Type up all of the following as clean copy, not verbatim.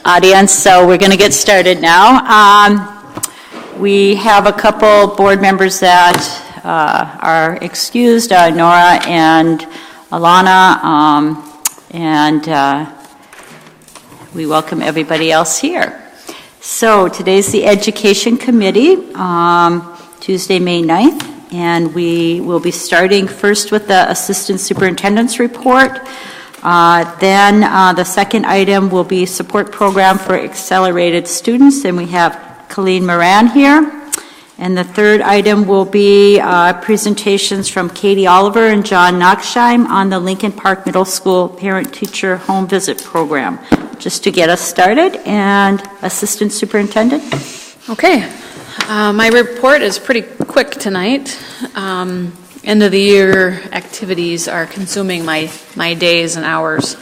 audience, so we're going to get started now. We have a couple board members that are excused, Nora and Alana, and we welcome everybody else here. So today's the Education Committee, Tuesday, May 9th. And we will be starting first with the Assistant Superintendent's report. Then the second item will be support program for accelerated students. And we have Colleen Moran here. And the third item will be presentations from Katie Oliver and John Knoxheim on the Lincoln Park Middle School Parent-Teacher Home Visit Program. Just to get us started. And Assistant Superintendent. Okay. My report is pretty quick tonight. End of the year activities are consuming my days and hours.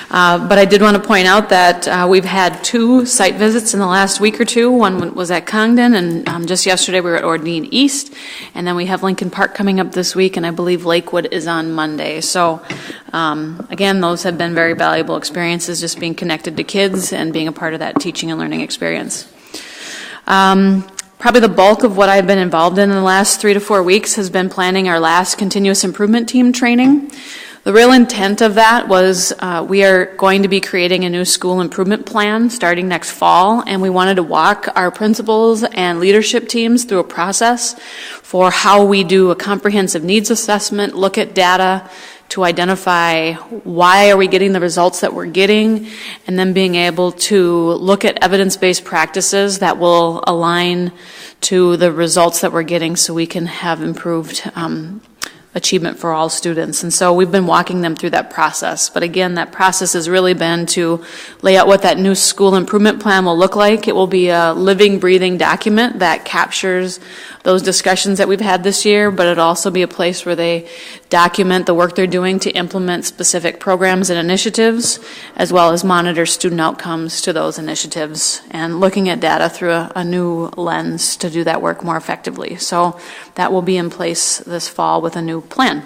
But I did want to point out that we've had 2 site visits in the last week or two. One was at Congdon, and just yesterday we were at Ordine East. And then we have Lincoln Park coming up this week, and I believe Lakewood is on Monday. So again, those have been very valuable experiences, just being connected to kids and being a part of that teaching and learning experience. Probably the bulk of what I've been involved in the last 3 to 4 weeks has been planning our last continuous improvement team training. The real intent of that was we are going to be creating a new school improvement plan starting next fall, and we wanted to walk our principals and leadership teams through a process for how we do a comprehensive needs assessment, look at data to identify why are we getting the results that we're getting, and then being able to look at evidence-based practices that will align to the results that we're getting so we can have improved achievement for all students. And so we've been walking them through that process. But again, that process has really been to lay out what that new school improvement plan will look like. It will be a living, breathing document that captures those discussions that we've had this year, but it'll also be a place where they document the work they're doing to implement specific programs and initiatives, as well as monitor student outcomes to those initiatives, and looking at data through a new lens to do that work more effectively. So that will be in place this fall with a new plan.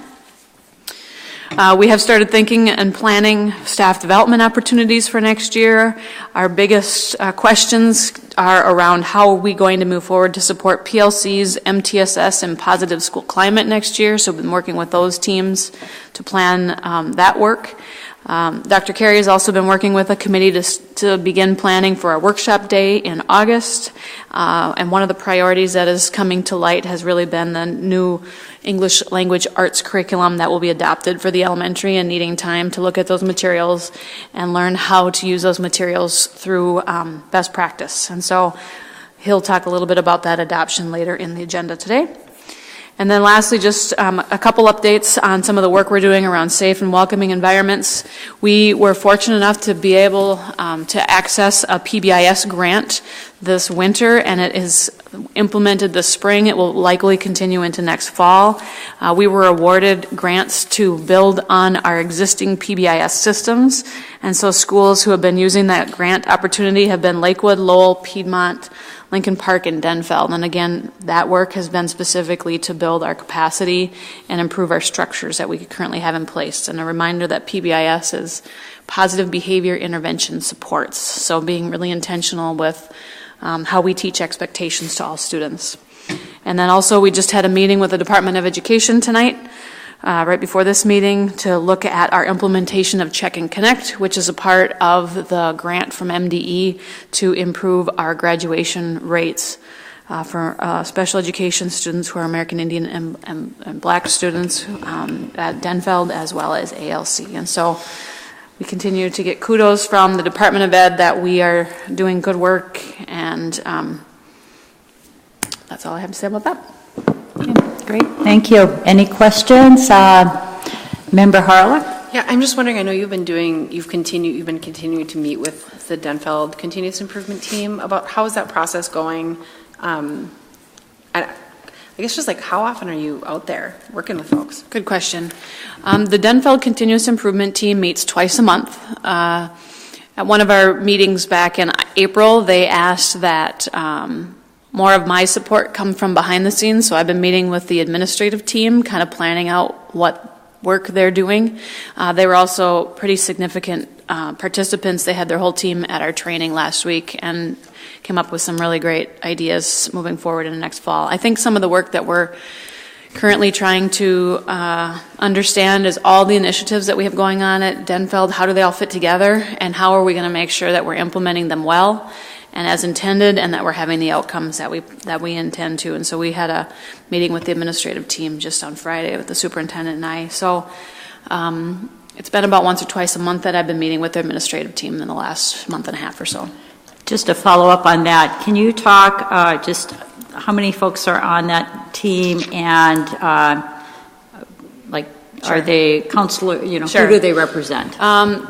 We have started thinking and planning staff development opportunities for next year. Our biggest questions are around how are we going to move forward to support PLCs, MTSS, and positive school climate next year. So we've been working with those teams to plan that work. Dr. Carey has also been working with a committee to begin planning for our workshop day in August. And one of the priorities that is coming to light has really been the new English language arts curriculum that will be adopted for the elementary, and needing time to look at those materials and learn how to use those materials through best practice. And so he'll talk a little bit about that adoption later in the agenda today. And then lastly, just a couple updates on some of the work we're doing around safe and welcoming environments. We were fortunate enough to be able to access a PBIS grant this winter, and it is implemented this spring. It will likely continue into next fall. We were awarded grants to build on our existing PBIS systems, and so schools who have been using that grant opportunity have been Lakewood, Lowell, Piedmont, Lincoln Park, and Denfeld. And again, that work has been specifically to build our capacity and improve our structures that we currently have in place. And a reminder that PBIS is positive behavior intervention supports, so being really intentional with how we teach expectations to all students. And then also we just had a meeting with the Department of Education tonight, right before this meeting, to look at our implementation of Check and Connect, which is a part of the grant from MDE to improve our graduation rates for special education students who are American Indian and Black students at Denfeld, as well as ALC. And so we continue to get kudos from the Department of Ed that we are doing good work, and that's all I have to say about that. Okay, great, thank you. Any questions? Member Harlech? Yeah, I'm just wondering, I know you've been continuing to meet with the Denfeld Continuous Improvement Team about how is that process going? I guess just like how often are you out there working with folks? Good question. The Denfeld Continuous Improvement Team meets twice a month. At one of our meetings back in April, they asked that more of my support come from behind the scenes, so I've been meeting with the administrative team, kind of planning out what work they're doing. They were also pretty significant participants, they had their whole team at our training last week and came up with some really great ideas moving forward in the next fall. I think some of the work that we're currently trying to understand is all the initiatives that we have going on at Denfeld. How do they all fit together, and how are we going to make sure that we're implementing them well and as intended, and that we're having the outcomes that we intend to. And so we had a meeting with the administrative team just on Friday with the superintendent and I. So it's been about once or twice a month that I've been meeting with the administrative team in the last month and a half or so. Just to follow up on that, can you talk just how many folks are on that team, and Sure. Are they counselor, Sure. Who do they represent?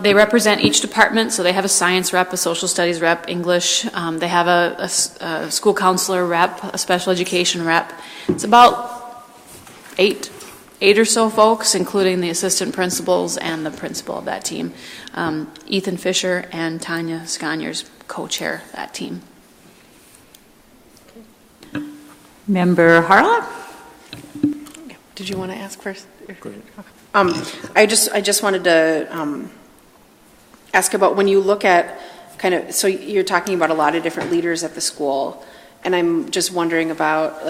They represent each department, so they have a science rep, a social studies rep, English. They have a school counselor rep, a special education rep. It's about eight or so folks, including the assistant principals and the principal of that team. Ethan Fisher and Tanya Sconyers co-chair that team. Member Harla? Did you want to ask first? Go ahead. I just wanted to ask about when you look at so you're talking about a lot of different leaders at the school, and I'm just wondering about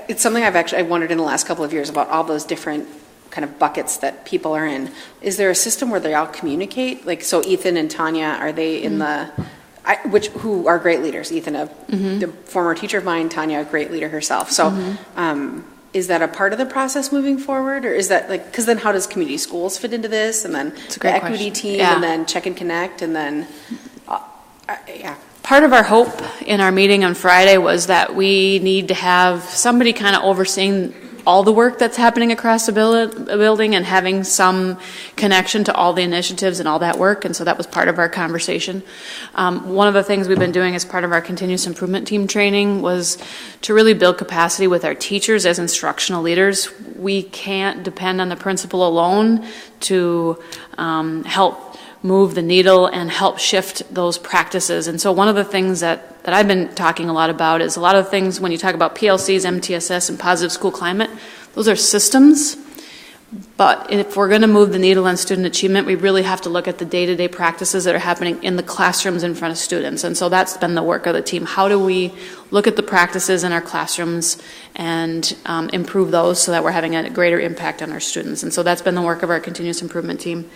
it's something I've wondered in the last couple of years about all those different kind of buckets that people are in. Is there a system where they all communicate? So Ethan and Tanya, are they in who are great leaders? Ethan, the former teacher of mine, Tanya, a great leader herself. So is that a part of the process moving forward? Or is that because then how does community schools fit into this? And then the equity team, and then check and connect, and then, Part of our hope in our meeting on Friday was that we need to have somebody kind of overseeing all the work that's happening across the building and having some connection to all the initiatives and all that work, and so that was part of our conversation. One of the things we've been doing as part of our continuous improvement team training was to really build capacity with our teachers as instructional leaders. We can't depend on the principal alone to help move the needle and help shift those practices. And so one of the things that I've been talking a lot about is a lot of things when you talk about PLCs, MTSS, and positive school climate, those are systems. But if we're going to move the needle on student achievement, we really have to look at the day-to-day practices that are happening in the classrooms in front of students. And so that's been the work of the team. How do we look at the practices in our classrooms and improve those so that we're having a greater impact on our students? And so that's been the work of our continuous improvement team.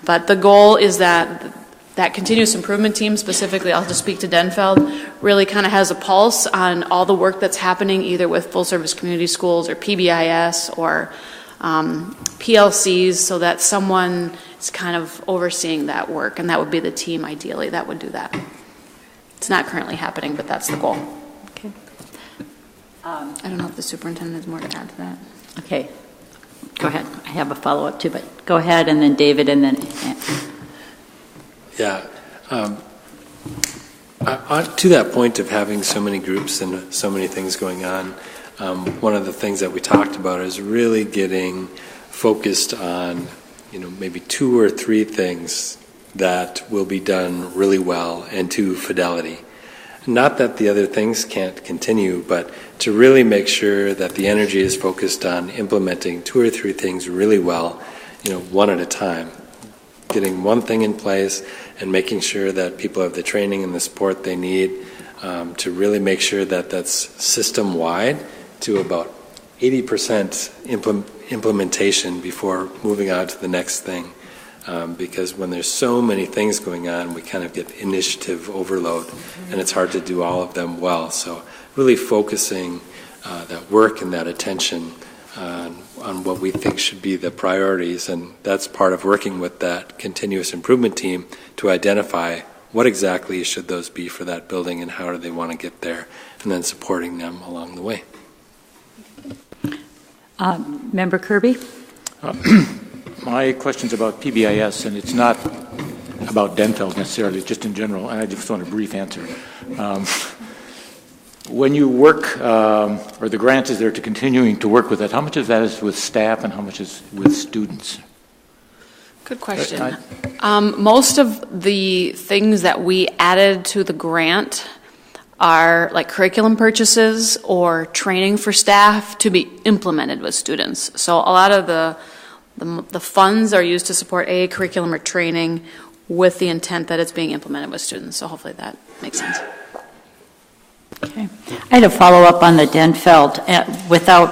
But the goal is that continuous improvement team, specifically, I'll just speak to Denfeld, really kind of has a pulse on all the work that's happening either with full-service community schools or PBIS or PLCs, so that someone is kind of overseeing that work, and that would be the team ideally that would do that. It's not currently happening, but that's the goal. Okay. I don't know if the superintendent has more to add to that. Okay. Go ahead. I have a follow-up too, but go ahead, and then David, and then... Yeah. To that point of having so many groups and so many things going on, one of the things that we talked about is really getting focused on, maybe 2 or 3 things that will be done really well and to fidelity. Not that the other things can't continue, but to really make sure that the energy is focused on implementing 2 or 3 things really well, one at a time. Getting one thing in place and making sure that people have the training and the support they need to really make sure that that's system-wide to about 80% implementation before moving on to the next thing. Because when there's so many things going on, we kind of get initiative overload, and it's hard to do all of them well. So really focusing that work and that attention on what we think should be the priorities, and that's part of working with that continuous improvement team to identify what exactly should those be for that building and how do they want to get there, and then supporting them along the way. Member Kirby? My question's about PBIS, and it's not about Denfeld necessarily, just in general, and I just want a brief answer. When you work, or the grant is there to continuing to work with it, how much of that is with staff and how much is with students? Good question. Most of the things that we added to the grant are like curriculum purchases or training for staff to be implemented with students. So a lot of the The funds are used to support a curriculum or training with the intent that it's being implemented with students. So hopefully that makes sense. Okay. I had a follow-up on the Denfeld without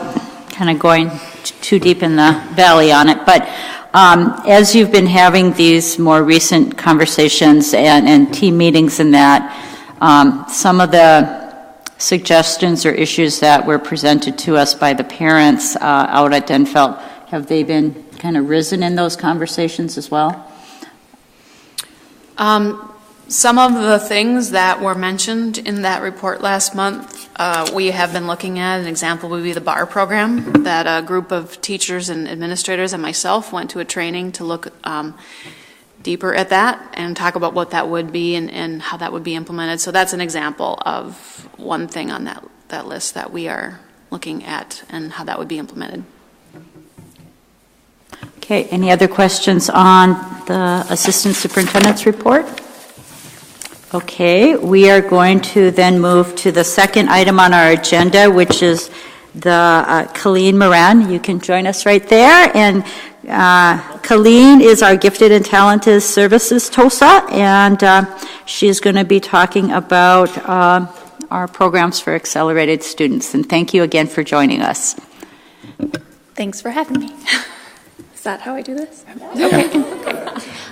kind of going too deep in the valley on it, but as you've been having these more recent conversations and team meetings and that, some of the suggestions or issues that were presented to us by the parents out at Denfeld, have they been kind of risen in those conversations as well? Some of the things that were mentioned in that report last month, we have been looking at. An example would be the BAR program, that a group of teachers and administrators and myself went to a training to look deeper at that and talk about what that would be and how that would be implemented. So that's an example of one thing on that list that we are looking at and how that would be implemented. Okay, any other questions on the Assistant Superintendent's report? Okay, we are going to then move to the second item on our agenda, which is the Colleen Moran. You can join us right there. And Colleen is our Gifted and Talented Services TOSA, and she is going to be talking about our programs for accelerated students. And thank you again for joining us. Thanks for having me. Is that how I do this? Okay.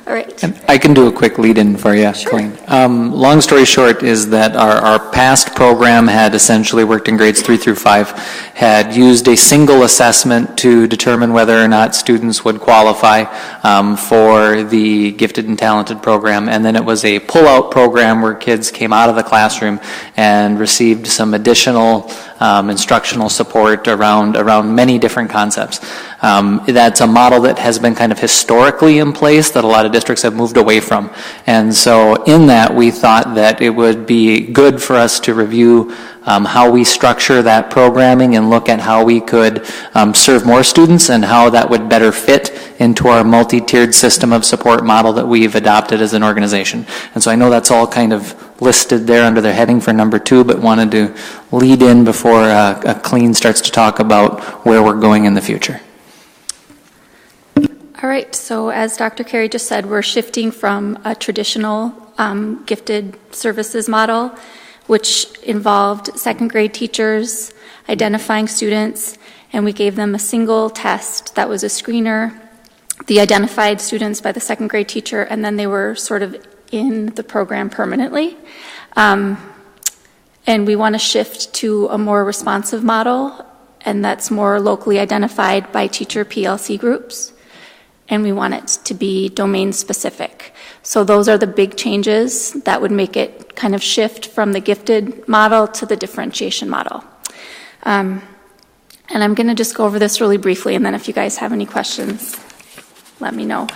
All right. And I can do a quick lead-in for you, sure. Colleen. Long story short is that our past program had essentially worked in grades 3 through 5, had used a single assessment to determine whether or not students would qualify for the Gifted and Talented program, and then it was a pull-out program where kids came out of the classroom and received some additional instructional support around many different concepts. That's a model that has been kind of historically in place that a lot of districts have moved away from. And so in that, we thought that it would be good for us to review how we structure that programming and look at how we could serve more students and how that would better fit into our multi-tiered system of support model that we've adopted as an organization. And so I know that's all kind of listed there under the heading for number 2, but wanted to lead in before Colleen starts to talk about where we're going in the future. All right, so as Dr. Carey just said, we're shifting from a traditional gifted services model, which involved second grade teachers identifying students, and we gave them a single test that was a screener. The identified students by the second grade teacher, and then they were sort of in the program permanently. And we want to shift to a more responsive model, and that's more locally identified by teacher PLC groups. And we want it to be domain specific. So those are the big changes that would make it kind of shift from the gifted model to the differentiation model. And I'm going to just go over this really briefly, and then if you guys have any questions, let me know.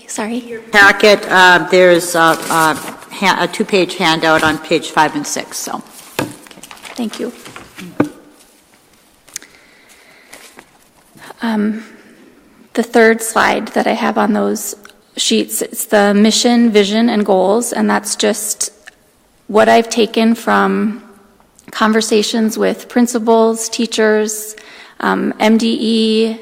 Sorry? Your packet, there's a 2-page handout on page 5 and 6. So, okay. Thank you. The third slide that I have on those sheets, it's the mission, vision, and goals, and that's just what I've taken from conversations with principals, teachers, MDE,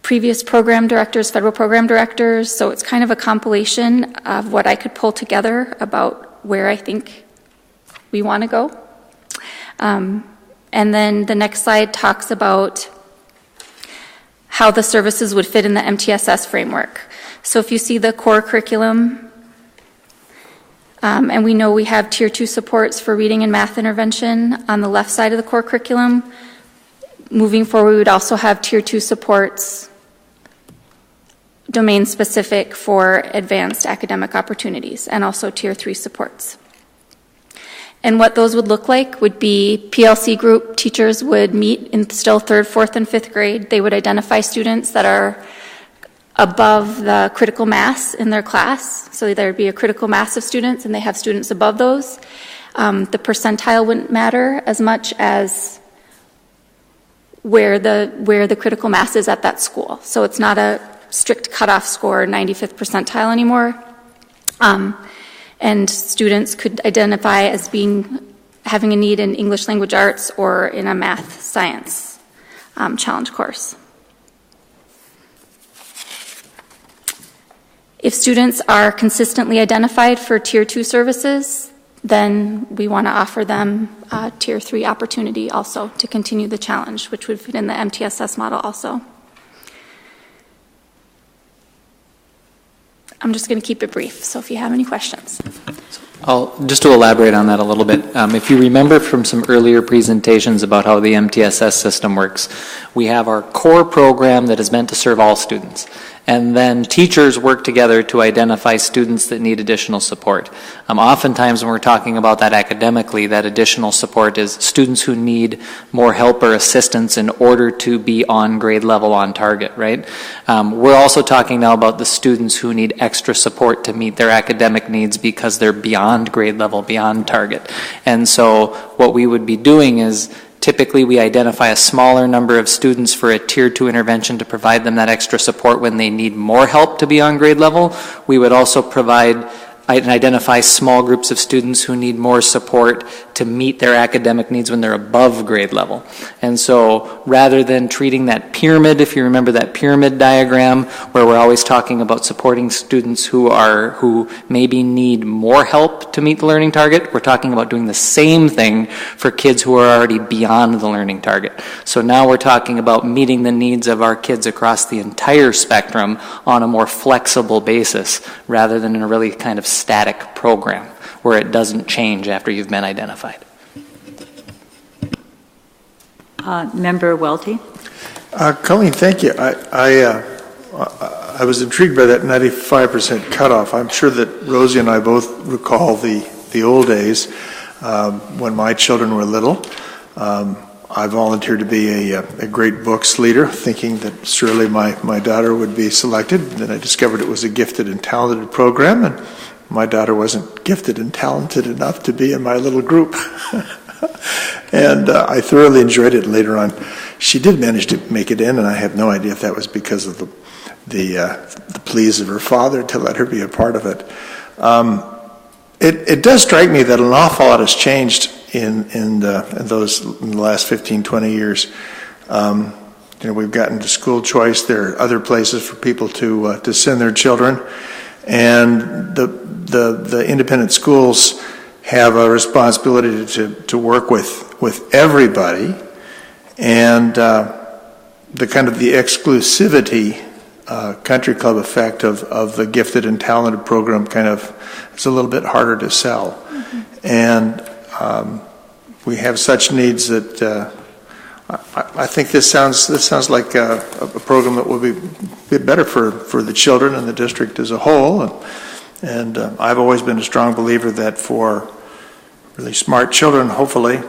previous program directors, federal program directors, so it's kind of a compilation of what I could pull together about where I think we want to go. And then the next slide talks about how the services would fit in the MTSS framework. So if you see the core curriculum, and we know we have Tier 2 supports for reading and math intervention on the left side of the core curriculum. Moving forward, we would also have Tier 2 supports domain specific for advanced academic opportunities, and also Tier 3 supports. And what those would look like would be PLC group teachers would meet in still 3rd, 4th, and 5th grade. They would identify students that are above the critical mass in their class. So there would be a critical mass of students, and they have students above those. The percentile wouldn't matter as much as where the critical mass is at that school. So it's not a strict cutoff score, 95th percentile anymore. And students could identify as having a need in English language arts or in a math science challenge course. If students are consistently identified for Tier 2 services, then we want to offer them a Tier 3 opportunity also to continue the challenge, which would fit in the MTSS model also. I'm just going to keep it brief, so if you have any questions. Just to elaborate on that a little bit, if you remember from some earlier presentations about how the MTSS system works, we have our core program that is meant to serve all students. And then teachers work together to identify students that need additional support. Oftentimes when we're talking about that academically, that additional support is students who need more help or assistance in order to be on grade level on target, right? We're also talking now about the students who need extra support to meet their academic needs because they're beyond grade level, beyond target. And so what we would be doing is typically we identify a smaller number of students for a Tier 2 intervention to provide them that extra support when they need more help to be on grade level. We would also provide and identify small groups of students who need more support to meet their academic needs when they're above grade level. And so rather than treating that pyramid, if you remember that pyramid diagram where we're always talking about supporting students who maybe need more help to meet the learning target, we're talking about doing the same thing for kids who are already beyond the learning target. So now we're talking about meeting the needs of our kids across the entire spectrum on a more flexible basis rather than in a really kind of static program where it doesn't change after you've been identified. Member Welty. Colleen, thank you. I was intrigued by that 95% cutoff. I'm sure that Rosie and I both recall the old days when my children were little. I volunteered to be a great books leader, thinking that surely my daughter would be selected. Then I discovered it was a gifted and talented program, and my daughter wasn't gifted and talented enough to be in my little group. And I thoroughly enjoyed it. Later on, she did manage to make it in, and I have no idea if that was because of the pleas of her father to let her be a part of it. It does strike me that an awful lot has changed in the last 15, 20 years. We've gotten to school choice. There are other places for people to send their children, and the independent schools have a responsibility to work with everybody, and the kind of the exclusivity country club effect of the gifted and talented program kind of is a little bit harder to sell. Mm-hmm. And we have such needs that I think this sounds like a program that will be better for the children and the district as a whole. And I've always been a strong believer that for really smart children, hopefully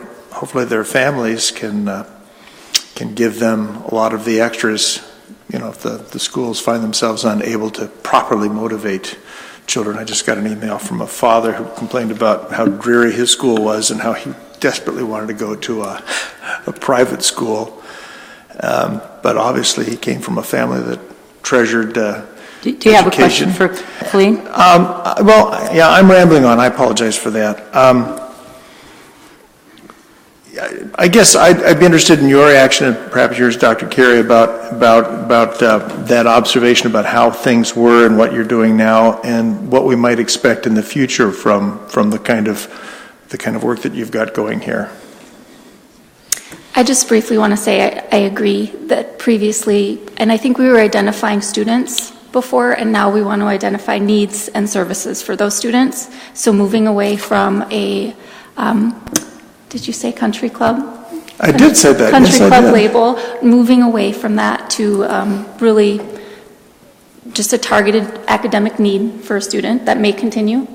their families can give them a lot of the extras. If the schools find themselves unable to properly motivate children. I just got an email from a father who complained about how dreary his school was and how he desperately wanted to go to a private school. But obviously he came from a family that treasured Do you have a question for Colleen? Well, yeah, I'm rambling on. I apologize for that. I guess I'd be interested in your reaction, and perhaps yours, Dr. Carey, about that observation about how things were and what you're doing now, and what we might expect in the future from the kind of work that you've got going here. I just briefly want to say I agree that previously, and I think we were identifying students before, and now we want to identify needs and services for those students. So moving away from a did you say country club? I did say that. Country yes, club label, moving away from that to really just a targeted academic need for a student that may continue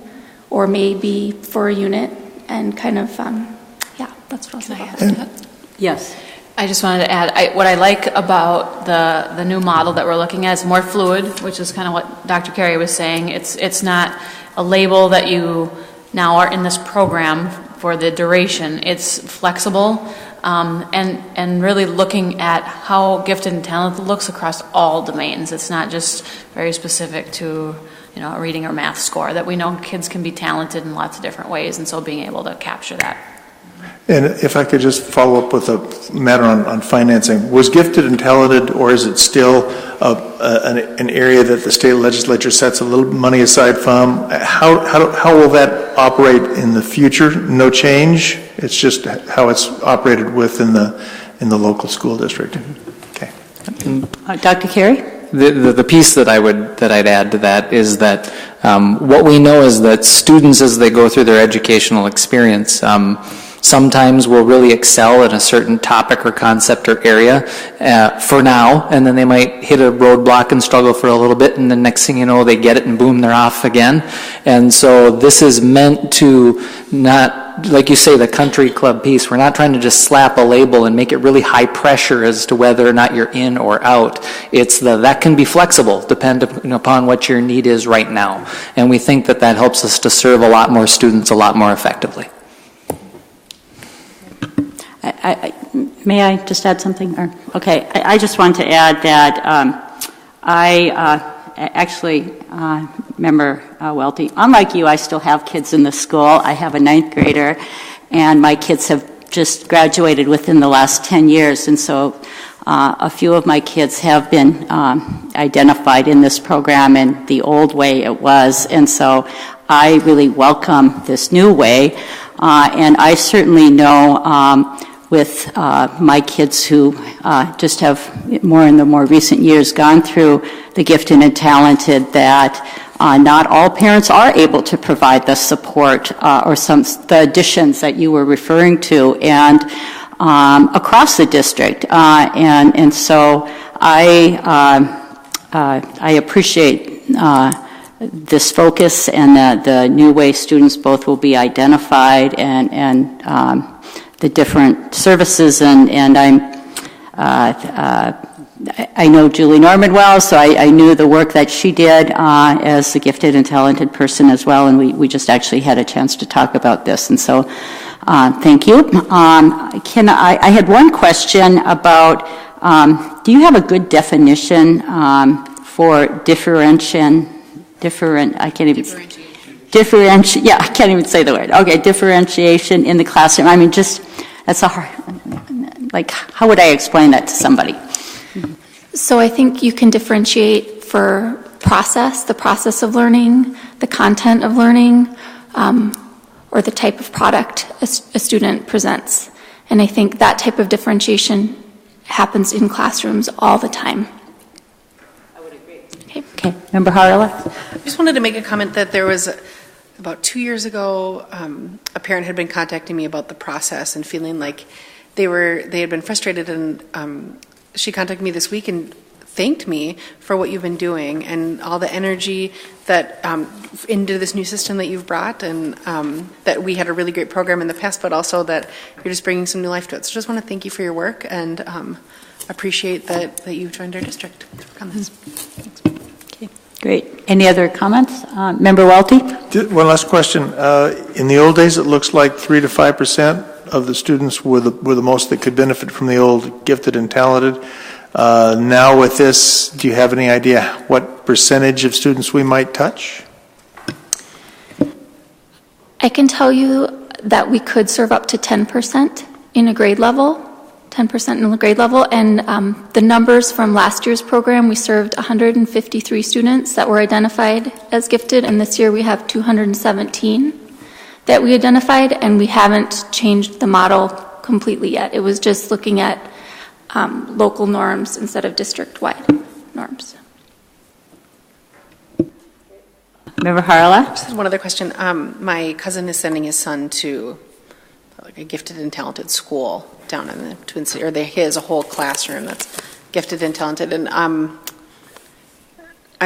or may be for a unit, and kind of, that's what I'll say about that. Yes. I just wanted to add, what I like about the new model that we're looking at is more fluid, which is kind of what Dr. Carey was saying. It's not a label that you now are in this program for the duration. It's flexible, and really looking at how gifted and talented looks across all domains. It's not just very specific to a reading or math score, that we know kids can be talented in lots of different ways, and so being able to capture that. And if I could just follow up with a matter on financing, was gifted and talented, or is it still an area that the state legislature sets a little money aside from? How will that operate in the future? No change. It's just how it's operated within the local school district. Okay. Dr. Carey? The piece that I'd add to that is that what we know is that students, as they go through their educational experience, sometimes will really excel in a certain topic or concept or area for now, and then they might hit a roadblock and struggle for a little bit, and the next thing you know, they get it and boom, they're off again. And so this is meant to not, like you say, the country club piece, we're not trying to just slap a label and make it really high pressure as to whether or not you're in or out. It's that can be flexible depending upon what your need is right now. And we think that helps us to serve a lot more students a lot more effectively. May I just add something? Okay, I just want to add that Member Welty, unlike you, I still have kids in the school. I have a 9th grader, and my kids have just graduated within the last 10 years, and so a few of my kids have been identified in this program in the old way it was, and so I really welcome this new way, and I certainly know with my kids who just have in the more recent years gone through the gifted and talented that not all parents are able to provide the support or the additions that you were referring to, and across the district. And so I appreciate this focus and the new way students both will be identified and the different services, and I know Julie Norman well, so I knew the work that she did as a gifted and talented person as well, and we just actually had a chance to talk about this, and so thank you. I had one question about, do you have a good definition for differentiation in the classroom? I mean, that's a hard, how would I explain that to somebody? So I think you can differentiate for the process of learning, the content of learning, or the type of product a student presents. And I think that type of differentiation happens in classrooms all the time. I would agree. Okay. Member Harla? I just wanted to make a comment that there was about 2 years ago, a parent had been contacting me about the process and feeling like they had been frustrated, and she contacted me this week and thanked me for what you've been doing and all the energy that into this new system that you've brought, and that we had a really great program in the past, but also that you're just bringing some new life to it. So just want to thank you for your work and appreciate that you've joined our district to work on this. Thanks. Great. Any other comments? Member Welty? One last question. In the old days, it looks like 3 to 5% of the students were the most that could benefit from the old gifted and talented. Now with this, do you have any idea what percentage of students we might touch? I can tell you that we could serve up to 10% in a grade level. 10% in the grade level, and the numbers from last year's program, we served 153 students that were identified as gifted, and this year we have 217 that we identified, and we haven't changed the model completely yet. It was just looking at local norms instead of district-wide norms. Member Harla? Just one other question. My cousin is sending his son to a gifted and talented school down in the Twin Cities, or he has a whole classroom that's gifted and talented, and I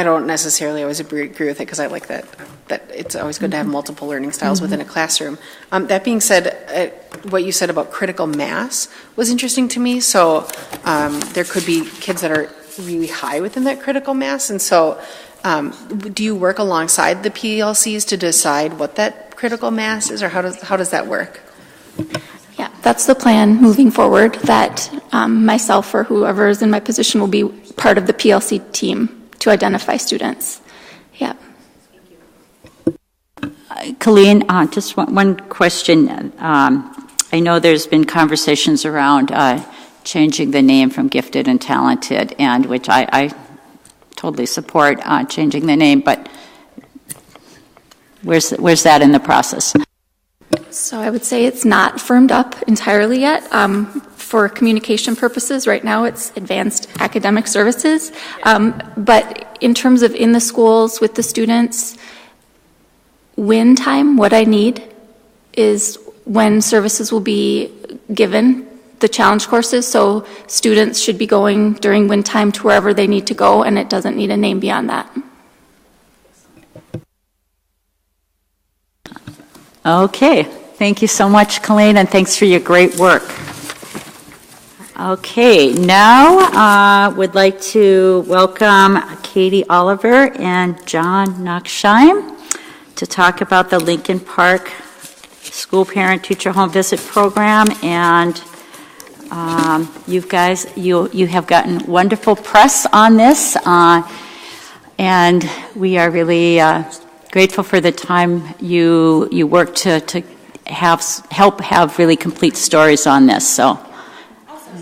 don't necessarily always agree with it because I like that it's always good to have multiple learning styles within a classroom. That being said, what you said about critical mass was interesting to me. So there could be kids that are really high within that critical mass, and so do you work alongside the PLCs to decide what that critical mass is, or how does that work? Yeah, that's the plan moving forward, that myself or whoever is in my position will be part of the PLC team to identify students. Yeah. Colleen, just one question. I I know there's been conversations around changing the name from gifted and talented, and which I totally support changing the name, but where's that in the process? So I would say it's not firmed up entirely yet. For communication purposes, right now it's advanced academic services. But in terms of in the schools with the students, win time, what I need is when services will be given, the challenge courses. So students should be going during win time to wherever they need to go, and it doesn't need a name beyond that. Okay, thank you so much, Colleen, and thanks for your great work. Okay, now would like to welcome Katie Oliver and John Knoxheim to talk about the Lincoln Park School Parent Teacher Home Visit Program. And you guys, you have gotten wonderful press on this, and we are really grateful for the time you work to help have really complete stories on this. So.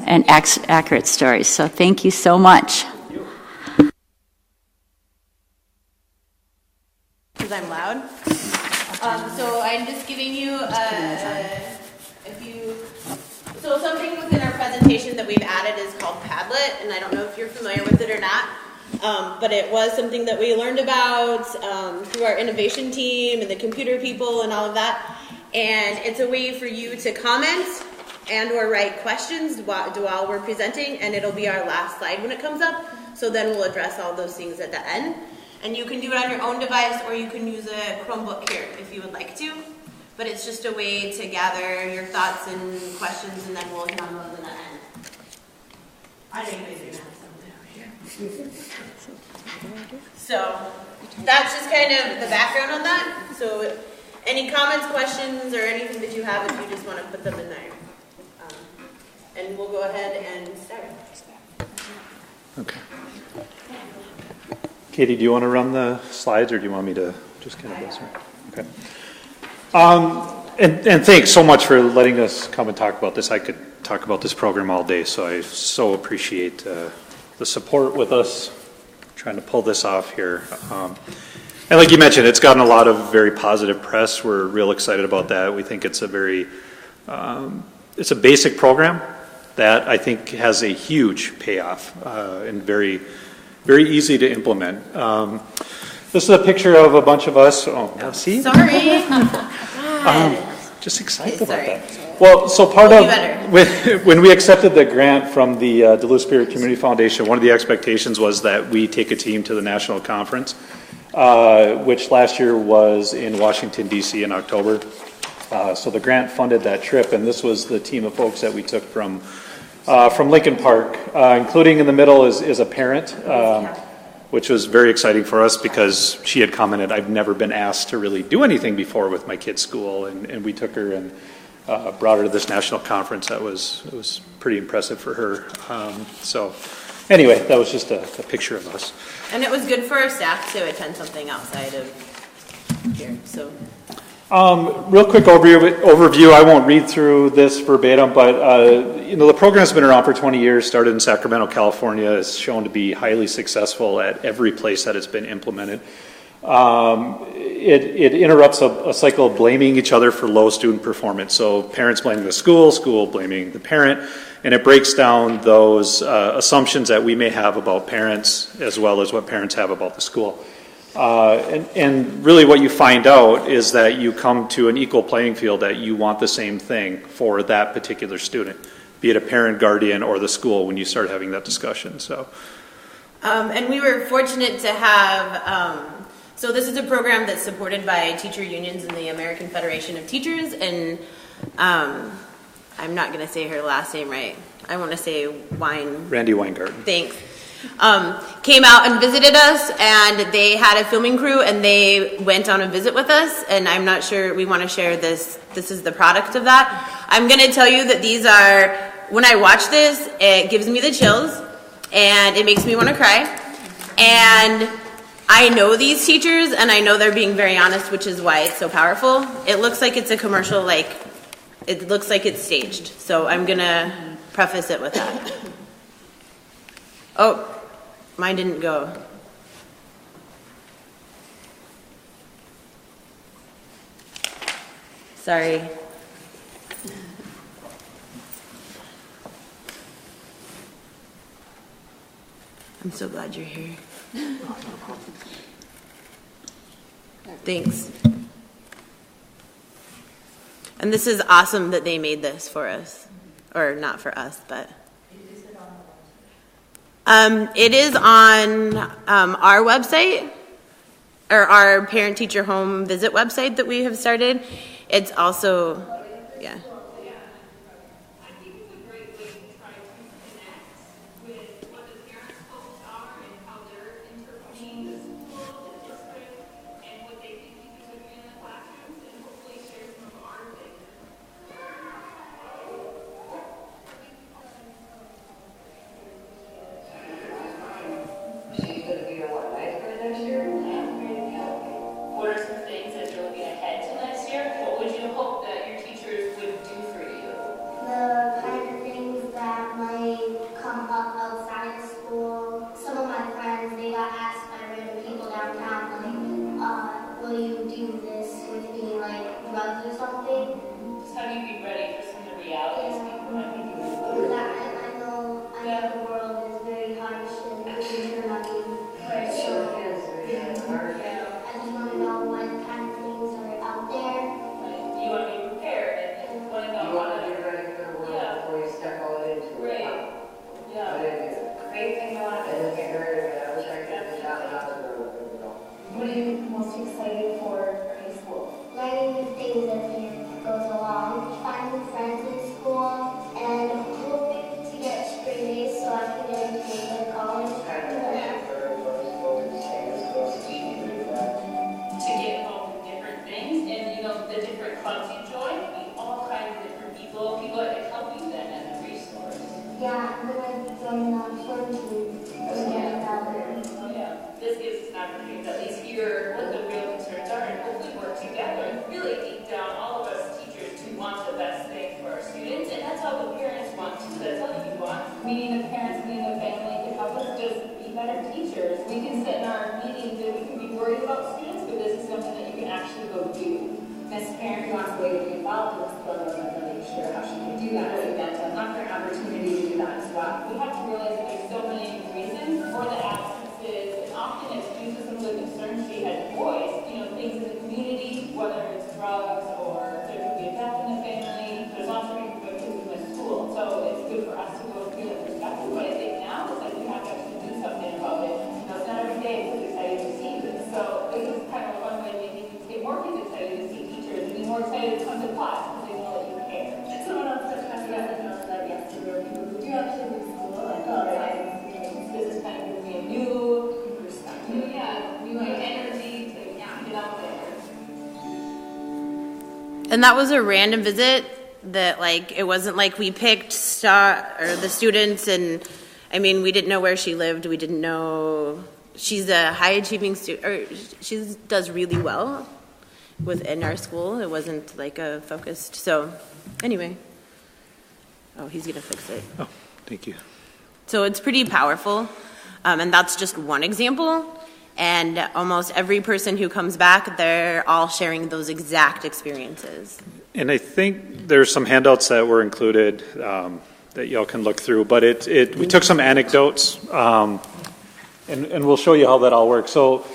And accurate stories. So thank you so much. Because I'm loud. So I'm just giving you a few. So something within our presentation that we've added is called Padlet, and I don't know if you're familiar with it or not. But it was something that we learned about through our innovation team and the computer people and all of that. And it's a way for you to comment and or write questions while we're presenting, and it'll be our last slide when it comes up. So then we'll address all those things at the end. And you can do it on your own device, or you can use a Chromebook here if you would like to. But it's just a way to gather your thoughts and questions, and then we'll hit on those in the end. I think we do something over here. So that's just kind of the background on that. So any comments, questions, or anything that you have, if you just want to put them in there. And we'll go ahead and start. Okay. Katie, do you want to run the slides, or do you want me to just kind of go through? Okay. And thanks so much for letting us come and talk about this. I could talk about this program all day, so I so appreciate the support with us trying to pull this off here. And like you mentioned, it's gotten a lot of very positive press. We're real excited about that. We think it's a very it's a basic program that I think has a huge payoff and very, very easy to implement. This is a picture of a bunch of us. Oh, see? Sorry. Just excited about that. Well, so part of, when we accepted the grant from the Duluth Spirit Community Foundation, one of the expectations was that we take a team to the national conference, which last year was in Washington, D.C. in October. So the grant funded that trip, and this was the team of folks that we took from Lincoln Park, including in the middle is a parent, which was very exciting for us because she had commented, I've never been asked to really do anything before with my kid's school, and we took her and brought her to this national conference. It was pretty impressive for her. So anyway, that was just a picture of us. And it was good for our staff to attend something outside of here, so. Real quick overview. I won't read through this verbatim, but the program's been around for 20 years. Started in Sacramento, California. Is shown to be highly successful at every place that it's been implemented. It interrupts a cycle of blaming each other for low student performance. So parents blaming the school blaming the parent, and it breaks down those assumptions that we may have about parents as well as what parents have about the school. And really what you find out is that you come to an equal playing field, that you want the same thing for that particular student, be it a parent, guardian, or the school when you start having that discussion. So, and we were fortunate to have, so this is a program that's supported by teacher unions and the American Federation of Teachers, and I'm not going to say her last name right. I want to say Randy Weingarten. Thanks. Came out and visited us, and they had a filming crew, and they went on a visit with us, and I'm not sure we want to share this. This is the product of that. I'm going to tell you that these are, when I watch this, it gives me the chills, and it makes me want to cry, and I know these teachers, and I know they're being very honest, which is why it's so powerful. It looks like it's a commercial, like it looks like it's staged. So I'm going to preface it with that. Oh, mine didn't go. Sorry. I'm so glad you're here. Thanks. And this is awesome that they made this for us. Or not for us, but... it is on our website, or our parent-teacher home visit website that we have started. It's also, yeah. And that was a random visit that, like, it wasn't like we picked the students, and I mean, we didn't know where she lived. We didn't know she's a high achieving student, or she does really well within our school. It wasn't like a focused. So anyway, oh, he's gonna fix it. Oh, thank you. So it's pretty powerful, and that's just one example. And almost every person who comes back, they're all sharing those exact experiences. And I think there's some handouts that were included that y'all can look through, but we took some anecdotes, and we'll show you how that all works. So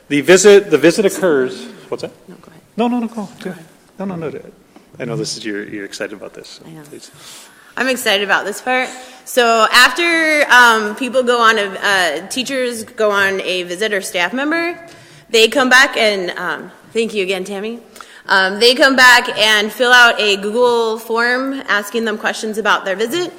the visit occurs. What's that? No, go ahead. No, go ahead. No. I know this is you're excited about this. So I know. Please. I'm excited about this part. So after people go on teachers go on a visit or staff member, they come back and thank you again, Tammy. They come back and fill out a Google form asking them questions about their visit,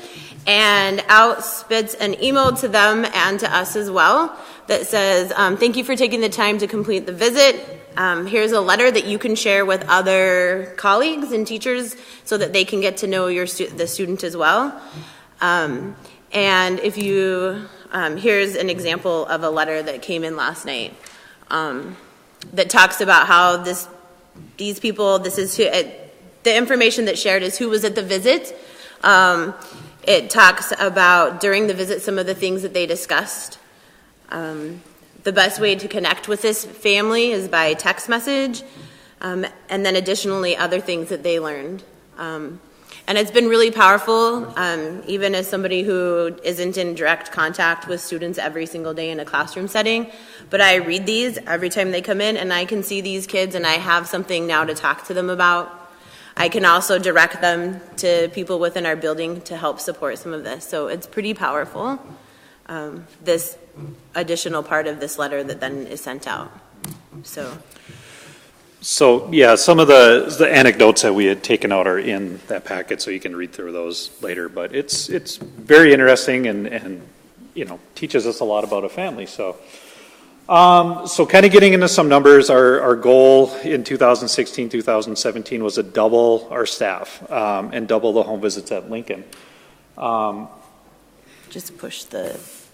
and out spits an email to them and to us as well that says, thank you for taking the time to complete the visit. Here's a letter that you can share with other colleagues and teachers so that they can get to know the student as well. And if you, here's an example of a letter that came in last night that talks about how these people, this is the information that's shared is who was at the visit. It talks about during the visit some of the things that they discussed. The best way to connect with this family is by text message, and then additionally other things that they learned. And it's been really powerful, even as somebody who isn't in direct contact with students every single day in a classroom setting. But I read these every time they come in, and I can see these kids, and I have something now to talk to them about. I can also direct them to people within our building to help support some of this. So it's pretty powerful, this additional part of this letter that then is sent out. So, yeah, some of the anecdotes that we had taken out are in that packet, so you can read through those later. But it's very interesting and teaches us a lot about a family. So kind of getting into some numbers, our goal in 2016, 2017 was to double our staff and double the home visits at Lincoln. Just push this.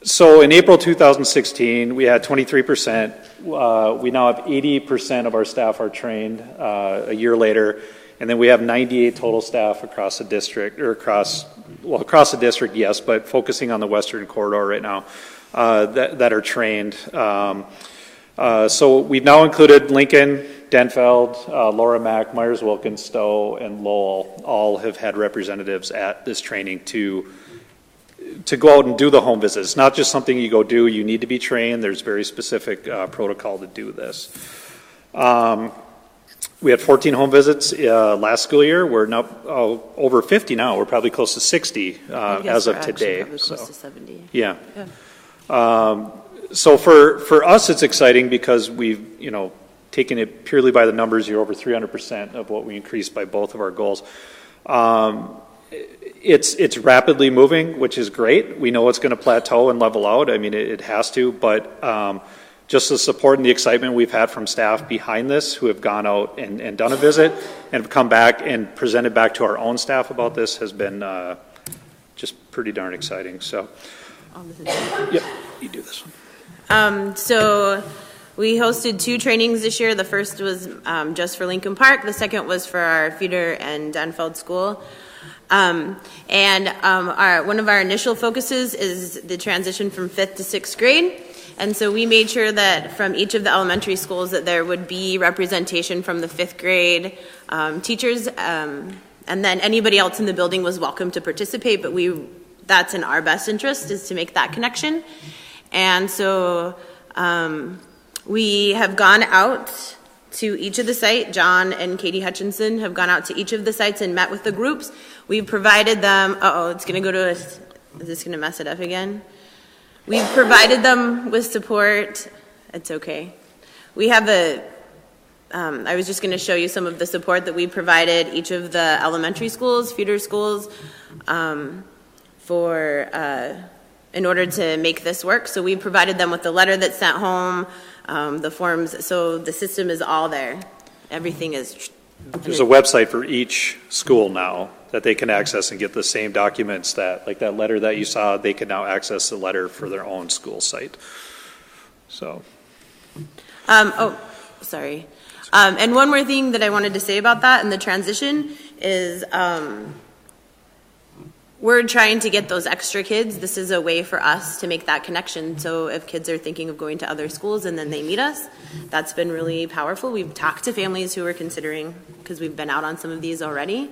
So in April 2016, we had 23%. We now have 80% of our staff are trained a year later, and then we have 98 total staff across the district, or across the district, yes, but focusing on the Western Corridor right now that are trained. So we've now included Lincoln, Denfeld, Laura Mack, Myers-Wilkins, Stowe, and Lowell. All have had representatives at this training to go out and do the home visits. It's not just something you go do. You need to be trained. There's very specific protocol to do this. We had 14 home visits last school year. We're now over 50 now. We're probably close to 60 as of today. Probably close to 70. Yeah. So for us, it's exciting because we've taken it purely by the numbers. You're over 300% of what we increased by both of our goals. It's rapidly moving, which is great. We know it's going to plateau and level out. I mean, it has to, but just the support and the excitement we've had from staff behind this who have gone out and done a visit and have come back and presented back to our own staff about this has been just pretty darn exciting. So, yep, you do this one. So we hosted 2 trainings this year. The first was just for Lincoln Park. The second was for our feeder and Denfeld school. One of our initial focuses is the transition from 5th to 6th grade. And so we made sure that from each of the elementary schools that there would be representation from the 5th grade teachers. And then anybody else in the building was welcome to participate, but that's in our best interest is to make that connection. And so we have gone out to each of the sites. John and Katie Hutchinson have gone out to each of the sites and met with the groups. We've provided them, it's going to go to is this going to mess it up again? We've provided them with support. It's okay. We have I was just going to show you some of the support that we provided each of the elementary schools, feeder schools, in order to make this work. So we provided them with the letter that's sent home, the forms, so the system is all there. Everything is. There's a website for each school now that they can access and get the same documents that letter that you saw, they can now access the letter for their own school site. So. Sorry. And one more thing that I wanted to say about that and the transition is we're trying to get those extra kids. This is a way for us to make that connection. So if kids are thinking of going to other schools and then they meet us, that's been really powerful. We've talked to families who are considering, because we've been out on some of these already.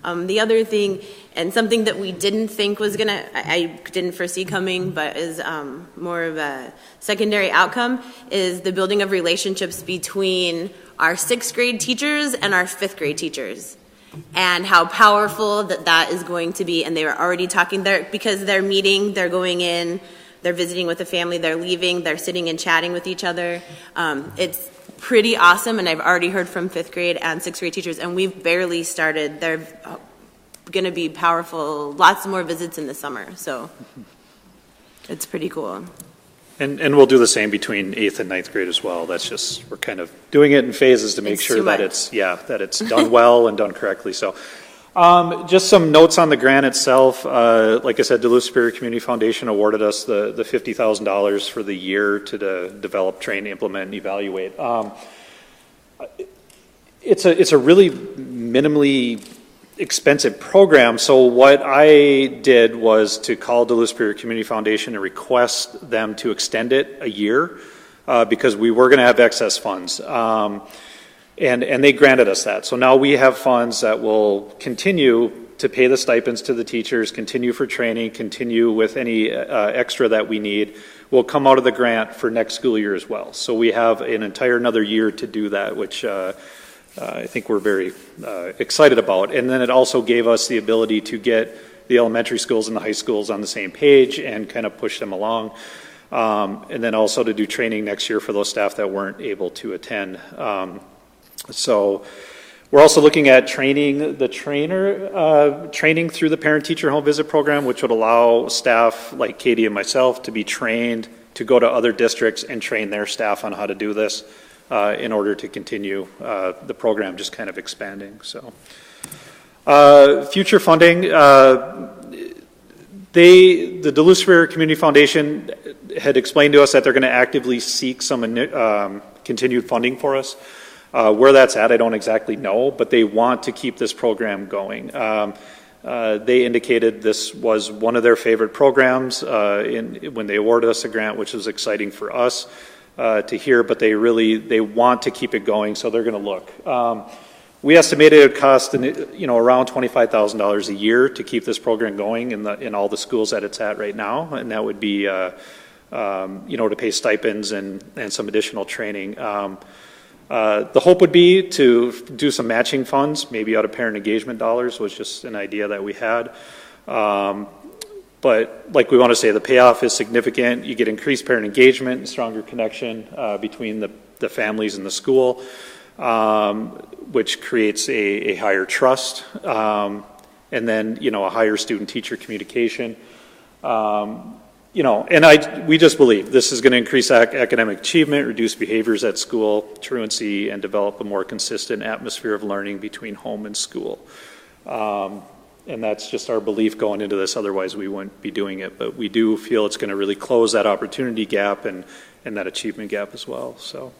The other thing, and something that we didn't think was I didn't foresee coming, but is more of a secondary outcome, is the building of relationships between our 6th grade teachers and our 5th grade teachers. And how powerful that is going to be. And they were already talking there because they're meeting, they're going in, they're visiting with the family, they're leaving, they're sitting and chatting with each other. It's pretty awesome, and I've already heard from 5th grade and 6th grade teachers, and we've barely started. They're going to be powerful, lots more visits in the summer, so it's pretty cool. And we'll do the same between 8th and 9th grade as well. That's just, we're kind of doing it in phases to make sure that it's done well and done correctly. So Just some notes on the grant itself. Like I said, Duluth Superior Community Foundation awarded us the $50,000 for the year to develop, train, implement, and evaluate. It's a really minimally expensive program. So what I did was to call Duluth Superior Community Foundation and request them to extend it a year because we were going to have excess funds. And they granted us that. So now we have funds that will continue to pay the stipends to the teachers, continue for training, continue with any extra that we need, will come out of the grant for next school year as well. So we have an entire another year to do that, which I think we're very excited about. And then it also gave us the ability to get the elementary schools and the high schools on the same page and kind of push them along. And then also to do training next year for those staff that weren't able to attend. So we're also looking at training through the parent-teacher home visit program, which would allow staff like Katie and myself to be trained to go to other districts and train their staff on how to do this in order to continue the program just kind of expanding. So future funding, the Duluth Superior Community Foundation had explained to us that they're going to actively seek some continued funding for us. Where that's at, I don't exactly know, but they want to keep this program going. They indicated this was one of their favorite programs when they awarded us a grant, which was exciting for us to hear, but they want to keep it going, so they're going to look. We estimated it would cost around $25,000 a year to keep this program going in all the schools that it's at right now, and that would be to pay stipends and some additional training. The hope would be to do some matching funds, maybe out of parent engagement dollars, was just an idea that we had. But like we want to say, the payoff is significant. You get increased parent engagement and stronger connection between the families and the school, which creates a higher trust, and then, a higher student-teacher communication. We just believe this is going to increase academic achievement, reduce behaviors at school, truancy, and develop a more consistent atmosphere of learning between home and school. And that's just our belief going into this, otherwise we wouldn't be doing it. But we do feel it's going to really close that opportunity gap and that achievement gap as well. So.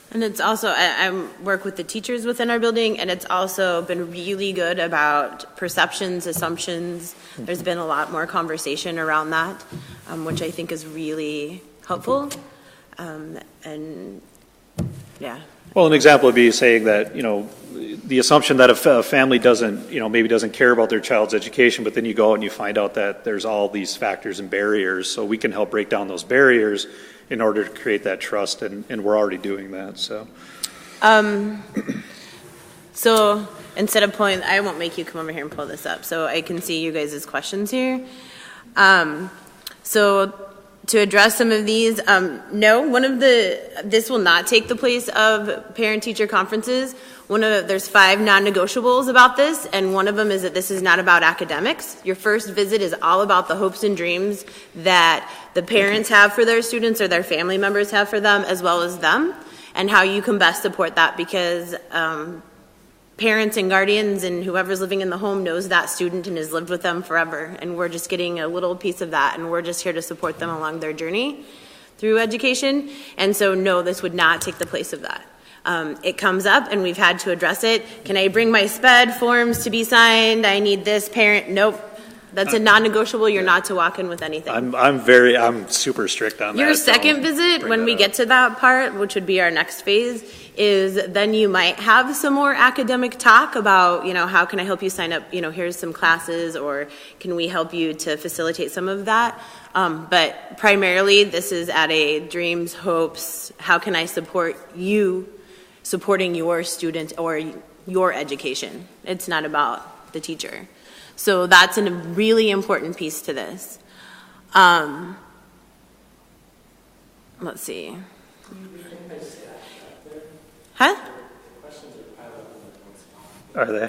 And it's also, I work with the teachers within our building, and it's also been really good about perceptions, assumptions. There's been a lot more conversation around that, which I think is really helpful. And yeah. Well, an example would be saying that, the assumption that a family doesn't, maybe doesn't care about their child's education, but then you go out and you find out that there's all these factors and barriers. So we can help break down those barriers in order to create that trust, and we're already doing that. So, so instead of pulling, I won't make you come over here and pull this up, so I can see you guys' questions here. So to address some of these, no, this will not take the place of parent-teacher conferences. There's 5 non-negotiables about this, and one of them is that this is not about academics. Your first visit is all about the hopes and dreams that the parents have for their students or their family members have for them, as well as them, and how you can best support that, because parents and guardians and whoever's living in the home knows that student and has lived with them forever, and we're just getting a little piece of that, and we're just here to support them along their journey through education. And so no, this would not take the place of that. It comes up and we've had to address it. Can I bring my SPED forms to be signed? I need this parent. Nope. That's a non-negotiable. You're not to walk in with anything. I'm super strict on that. Your second visit, when we get to that part, which would be our next phase, is then you might have some more academic talk about, how can I help you sign up? Here's some classes, or can we help you to facilitate some of that? But primarily, this is at a dreams, hopes, how can I support you supporting your student or your education. It's not about the teacher. So that's a really important piece to this. Let's see. Huh? Are they?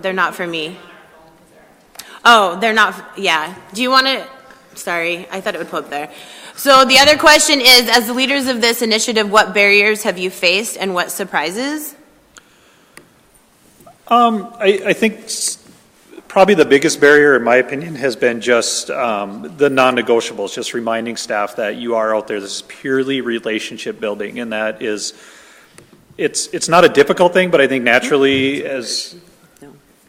They're not for me. Oh, they're not, yeah. Do you want to, sorry, I thought it would pull up there. So the other question is, as the leaders of this initiative, what barriers have you faced and what surprises? I think probably the biggest barrier, in my opinion, has been just the non-negotiables, just reminding staff that you are out there. This is purely relationship building, and that is, it's not a difficult thing, but I think naturally as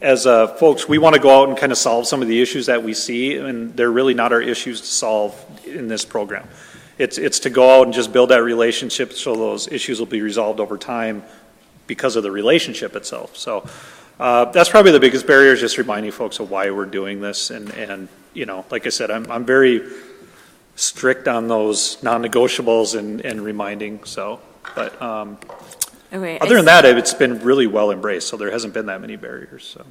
folks, we want to go out and kind of solve some of the issues that we see, and they're really not our issues to solve in this program. It's to go out and just build that relationship so those issues will be resolved over time because of the relationship itself. So that's probably the biggest barrier, is just reminding folks of why we're doing this. And you know, like I said, I'm very strict on those non-negotiables and reminding. So, but Okay, other than that, it's been really well embraced. So there hasn't been that many barriers. So.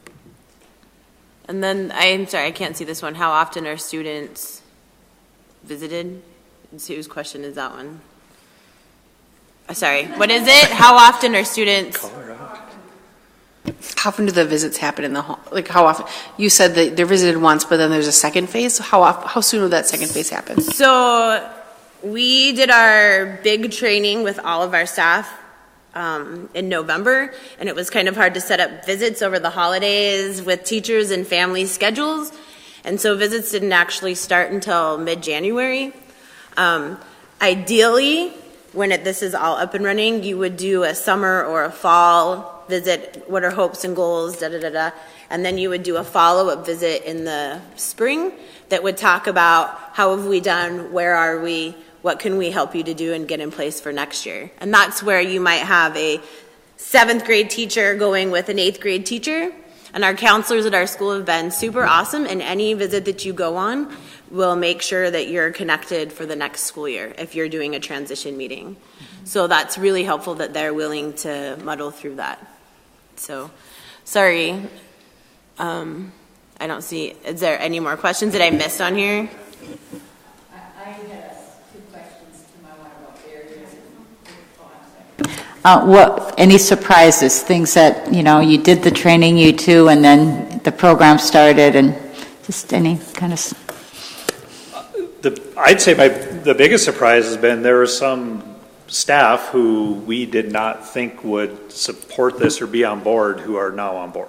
And then, I'm sorry, I can't see this one. How often are students visited? Whose question is that one? Sorry, what is it? How often are students? How often do the visits happen in the home? Like how often? You said that they're visited once, but then there's a second phase. How soon will that second phase happen? So we did our big training with all of our staff in November, and it was kind of hard to set up visits over the holidays with teachers and family schedules. And so visits didn't actually start until mid-January. Ideally, when this is all up and running, you would do a summer or a fall visit, what are hopes and goals, and then you would do a follow-up visit in the spring that would talk about how have we done, where are we, what can we help you to do and get in place for next year. And that's where you might have a 7th grade teacher going with an 8th grade teacher. And our counselors at our school have been super awesome, and any visit that you go on will make sure that you're connected for the next school year if you're doing a transition meeting. So that's really helpful that they're willing to muddle through that. So, sorry, I don't see, is there any more questions that I missed on here? I had 2 questions to my one about barriers. Any surprises, things that, you know, you did the training, you two, and then the program started, and just any kind of... I'd say the biggest surprise has been there were some staff who we did not think would support this or be on board who are now on board.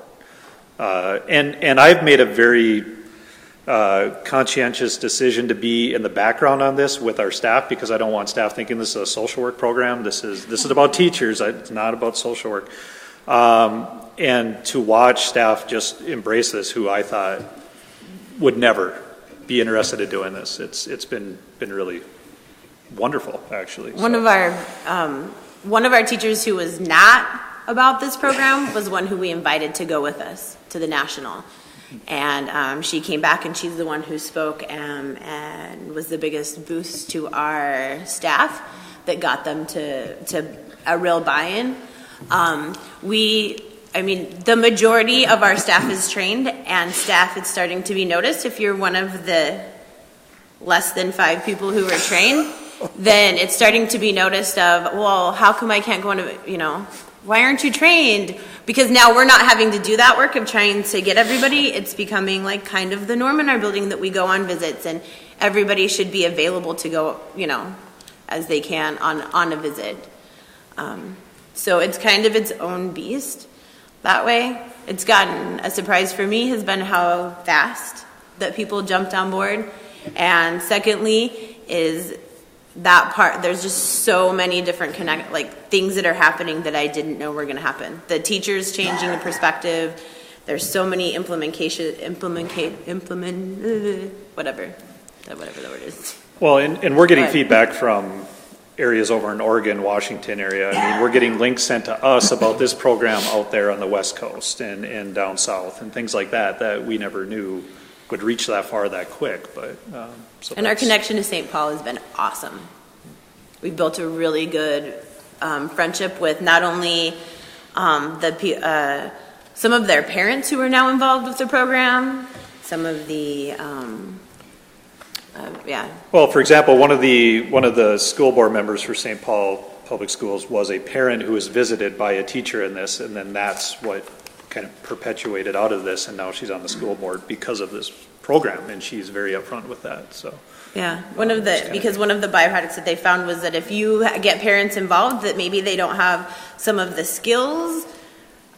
And I've made a very conscientious decision to be in the background on this with our staff, because I don't want staff thinking this is a social work program. This is about teachers. It's not about social work. And to watch staff just embrace this, who I thought would never be interested in doing this. It's been really wonderful, actually. One of our teachers who was not about this program was one who we invited to go with us to the national, and she came back, and she's the one who spoke and was the biggest boost to our staff that got them to a real buy-in. The majority of our staff is trained, and staff is starting to be noticed. If you're one of the less than 5 people who are trained, then it's starting to be noticed of, well, how come I can't go into, why aren't you trained? Because now we're not having to do that work of trying to get everybody. It's becoming like kind of the norm in our building that we go on visits, and everybody should be available to go, as they can on a visit. So it's kind of its own beast that way. It's gotten a surprise for me has been how fast that people jumped on board. And secondly is that part, there's just so many different things that are happening that I didn't know were going to happen. The teachers changing the perspective. There's so many whatever the word is. Well, and we're getting feedback from areas over in Oregon, Washington area. I mean, we're getting links sent to us about this program out there on the West Coast and down south and things like that we never knew would reach that far that quick. But and our connection to St. Paul has been awesome. We've built a really good friendship with not only some of their parents who are now involved with the program, some of the Well, for example, one of the school board members for St. Paul Public Schools was a parent who was visited by a teacher in this, and then that's what kind of perpetuated out of this, and now she's on the school board because of this program, and she's very upfront with that. So yeah, one of the byproducts that they found was that if you get parents involved that maybe they don't have some of the skills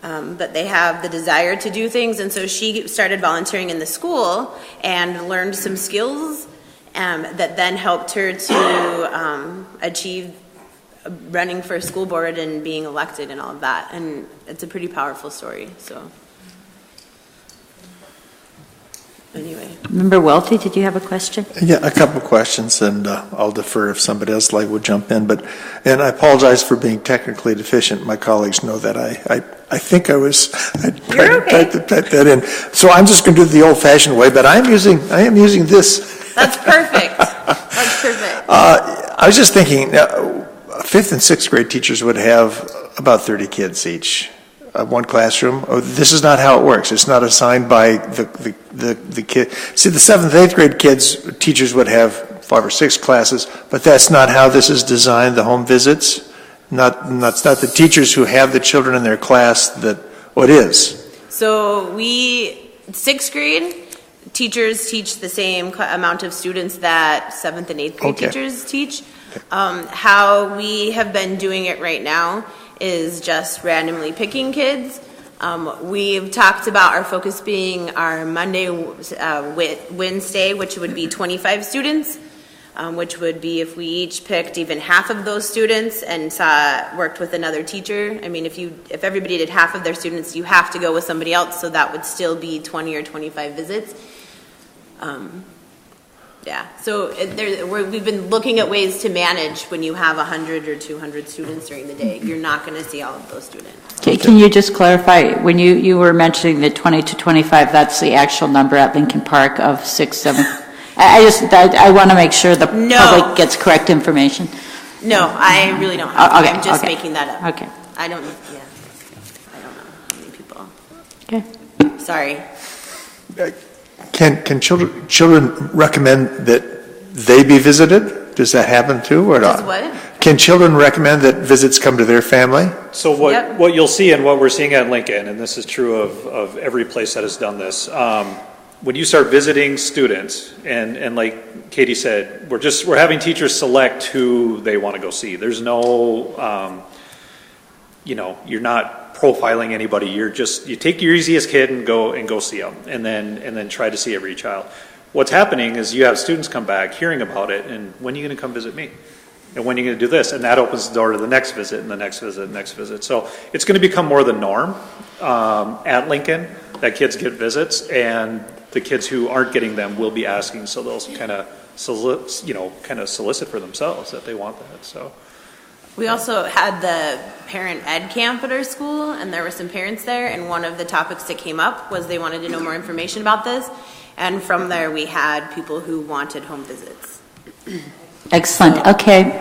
but they have the desire to do things. And so she started volunteering in the school and learned some skills that then helped her to achieve running for school board and being elected and all of that. And it's a pretty powerful story. So anyway. Member Welty, did you have a question? Yeah, a couple of questions, and I'll defer if somebody else would jump in. And I apologize for being technically deficient. My colleagues know that. I think I tried to type that in. So I'm just going to do it the old-fashioned way, but I am using this. That's perfect. That's perfect. I was just thinking, 5th and 6th grade teachers would have about 30 kids each. One classroom. Oh, this is not how it works. It's not assigned by the kid. See, the 7th, 8th grade teachers would have 5 or 6 classes, but that's not how this is designed, the home visits. Not the teachers who have the children in their class that what is. So 6th grade, teachers teach the same amount of students that 7th and 8th grade teachers teach. How we have been doing it right now is just randomly picking kids. We've talked about our focus being our Monday, Wednesday, which would be 25 students, which would be if we each picked even half of those students and worked with another teacher. I mean, if everybody did half of their students, you have to go with somebody else, so that would still be 20 or 25 visits. So we've been looking at ways to manage when you have 100 or 200 students during the day. You're not going to see all of those students. Can you just clarify, when you were mentioning the 20 to 25, that's the actual number at Lincoln Park of 6, 7? I want to make sure the public gets correct information. No, I really don't have I'm just making that up. Okay. I don't know how many people. Okay. Sorry. Can children recommend that they be visited? Does that happen too, or not? Does what? Can children recommend that visits come to their family? So what you'll see and what we're seeing at Lincoln, and this is true of every place that has done this, when you start visiting students, and like Katie said, we're having teachers select who they want to go see. There's no, you're not profiling anybody. You take your easiest kid and go see them, and then try to see every child. What's happening is you have students come back hearing about it, and when are you going to come visit me? And when are you going to do this? And that opens the door to the next visit and the next visit and next visit. So it's going to become more the norm at Lincoln that kids get visits, and the kids who aren't getting them will be asking, so they'll kind of solicit for themselves that they want that. So. We also had the parent ed camp at our school, and there were some parents there, and one of the topics that came up was they wanted to know more information about this, and from there we had people who wanted home visits. Excellent. Okay.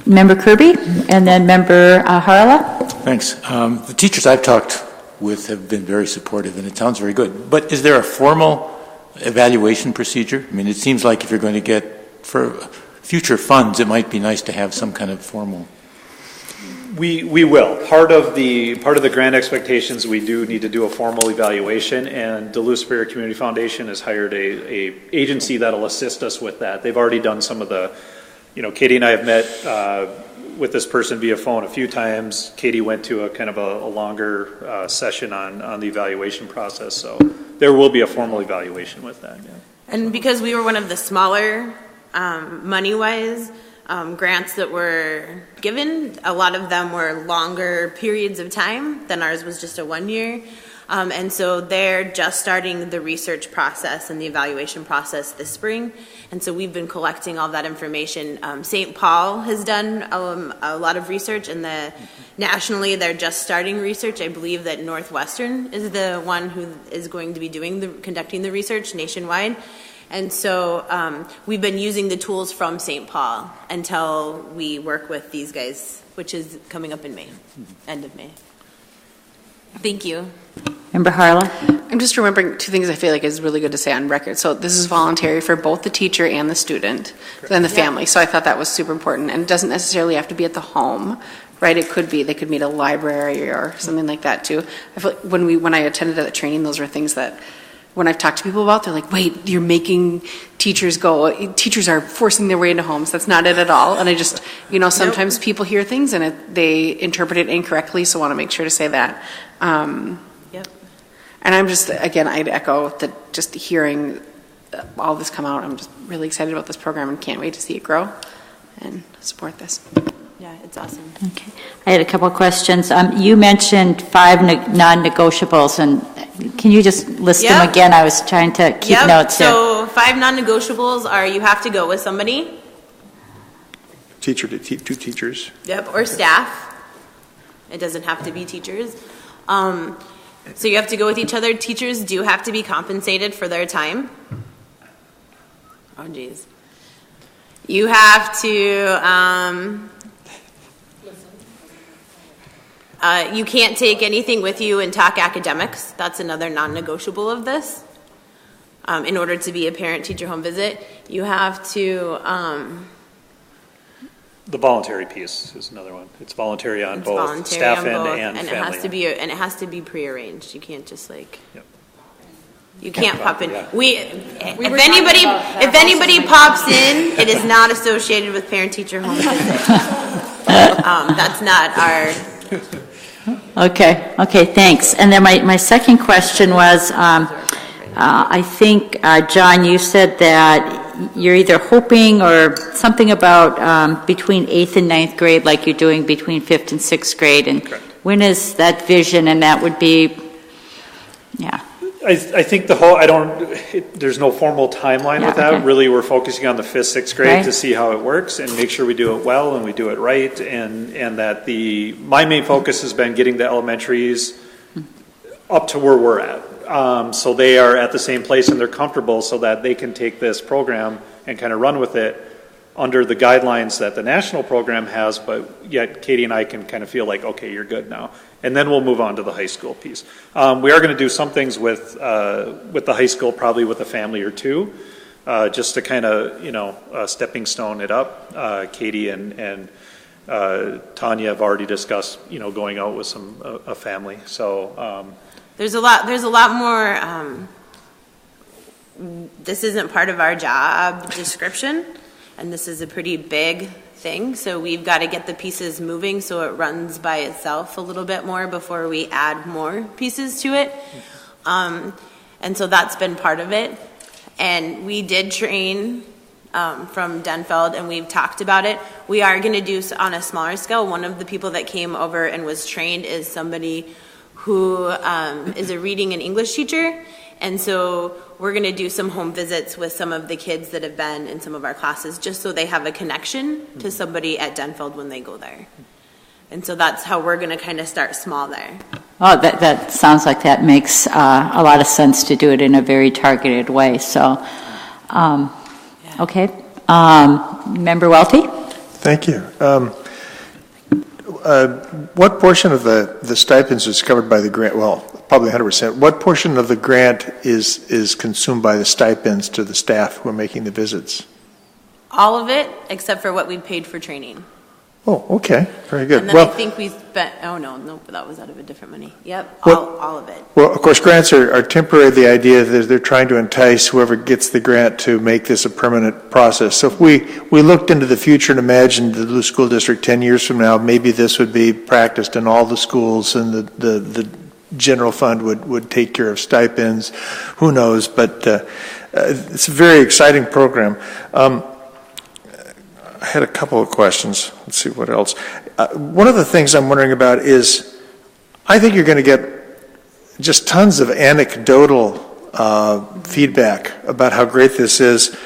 Member Kirby, and then Member Harla. Thanks. The teachers I've talked with have been very supportive, and it sounds very good. But is there a formal evaluation procedure? I mean, it seems like if you're going to get for future funds, it might be nice to have some kind of formal. We will. Part of the grant expectations, we do need to do a formal evaluation, and Duluth Superior Community Foundation has hired a agency that'll assist us with that. They've already done some of the, Katie and I have met with this person via phone a few times. Katie went to a kind of a longer session on the evaluation process, so there will be a formal evaluation with that. Yeah. And because we were one of the smaller money-wise grants that were given, a lot of them were longer periods of time than ours was just a 1 year. And so they're just starting the research process and the evaluation process this spring. And so we've been collecting all that information. St. Paul has done a lot of research, and nationally they're just starting research. I believe that Northwestern is the one who is going to be conducting the research nationwide. And so we've been using the tools from St. Paul until we work with these guys, which is coming up in May, end of May. Thank you. Member Harla? I'm just remembering two things I feel like is really good to say on record. So this is voluntary for both the teacher and the student and the family. So I thought that was super important. And it doesn't necessarily have to be at the home, right? It could be, they could meet a library or something like that too. I feel like when I attended that training, those were things that when I've talked to people about, they're like, wait, you're making teachers go, teachers are forcing their way into homes. That's not it at all. And I just, sometimes people hear things and they interpret it incorrectly, so I want to make sure to say that. Yep. And I'm just, again, I'd echo that just hearing all this come out, I'm just really excited about this program and can't wait to see it grow and support this. Yeah, it's awesome. Okay. I had a couple of questions. You mentioned 5 non-negotiables, and can you just list them again? I was trying to keep notes here. So 5 non-negotiables are you have to go with somebody. Teacher to 2 teachers. Yep, or staff. It doesn't have to be teachers. So you have to go with each other. Teachers do have to be compensated for their time. Oh, geez. You have to, you can't take anything with you and talk academics. That's another non-negotiable of this. In order to be a parent-teacher home visit, you have to, The voluntary piece is another one. It's voluntary on both staff end and family. It has to be prearranged. You can't just Yep. You can't pop in. If anybody pops in, it is not associated with parent-teacher home visit. That's not our. Okay, thanks. And then my second question was, I think, John, you said that you're either hoping or something about between 8th and 9th grade, like you're doing between 5th and 6th grade. And correct. When is that vision? And that would be, yeah. I think there's no formal timeline with that. Okay. Really, we're focusing on the 5th, 6th grade Right. to see how it works and make sure we do it well and we do it right. And that my main focus has been getting the elementaries up to where we're at. So they are at the same place and they're comfortable so that they can take this program and kind of run with it under the guidelines that the national program has, but yet Katie and I can kind of feel like, okay, you're good now. And then we'll move on to the high school piece. We are going to do some things with the high school, probably with a family or two, just to kind of, stepping stone it up. Katie and Tanya have already discussed, going out with a family. So There's a lot more. This isn't part of our job description, and this is a pretty big thing. So we've got to get the pieces moving so it runs by itself a little bit more before we add more pieces to it. And so that's been part of it. And we did train from Denfeld, and we've talked about it. We are going to do on a smaller scale. One of the people that came over and was trained is somebody who is a reading and English teacher. And so we're going to do some home visits with some of the kids that have been in some of our classes, just so they have a connection to somebody at Denfeld when they go there. And so that's how we're going to kind of start small there. Oh, that sounds like that makes a lot of sense to do it in a very targeted way. So, okay. Member Welty? Thank you. What portion of the stipends is covered by the grant? Well, probably 100%. What portion of the grant is consumed by the stipends to the staff who are making the visits? All of it, except for what we paid for training. Oh, okay. Very good. And then I think we spent, that was out of a different money. Yep, all of it. Well, of course, grants are temporary. The idea is they're trying to entice whoever gets the grant to make this a permanent process. So if we looked into the future and imagined the Duluth School District 10 years from now, maybe this would be practiced in all the schools and the general fund would take care of stipends. Who knows? But it's a very exciting program. I had a couple of questions. Let's see what else. One of the things I'm wondering about is, I think you're going to get just tons of anecdotal feedback about how great this is.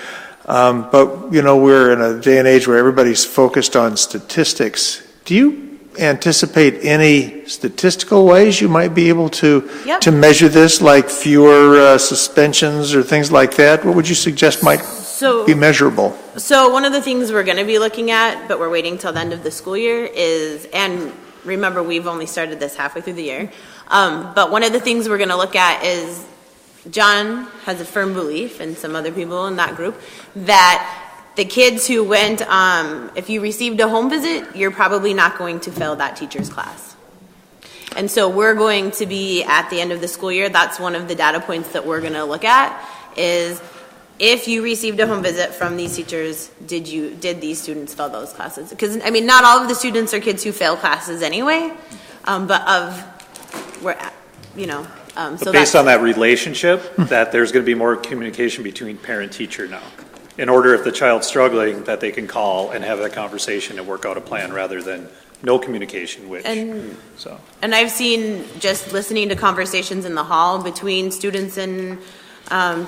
But, we're in a day and age where everybody's focused on statistics. Do you anticipate any statistical ways you might be able to measure this, like fewer suspensions or things like that? What would you suggest might be measurable? So one of the things we're going to be looking at, but we're waiting till the end of the school year is, and remember we've only started this halfway through the year, but one of the things we're going to look at is John has a firm belief, and some other people in that group, that the kids who went, if you received a home visit, you're probably not going to fail that teacher's class. And so we're going to be, at the end of the school year, that's one of the data points that we're going to look at, is if you received a home visit from these teachers, did these students fail those classes? Because, I mean, not all of the students are kids who fail classes anyway, So based on that relationship, that there's going to be more communication between parent-teacher now. In order, if the child's struggling, that they can call and have that conversation and work out a plan rather than no communication, And I've seen, just listening to conversations in the hall between students and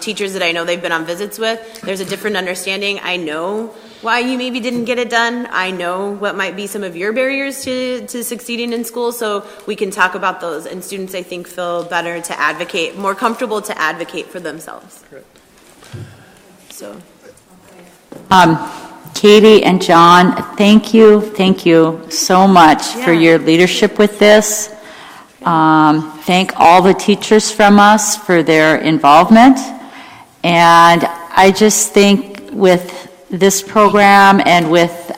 teachers that I know they've been on visits with, there's a different understanding. I know why you maybe didn't get it done. I know what might be some of your barriers to succeeding in school, so we can talk about those. And students, I think, feel better to advocate, more comfortable to advocate for themselves. Correct. So. Katie and John, thank you so much for your leadership with this. Thank all the teachers from us for their involvement. And I just think with this program and with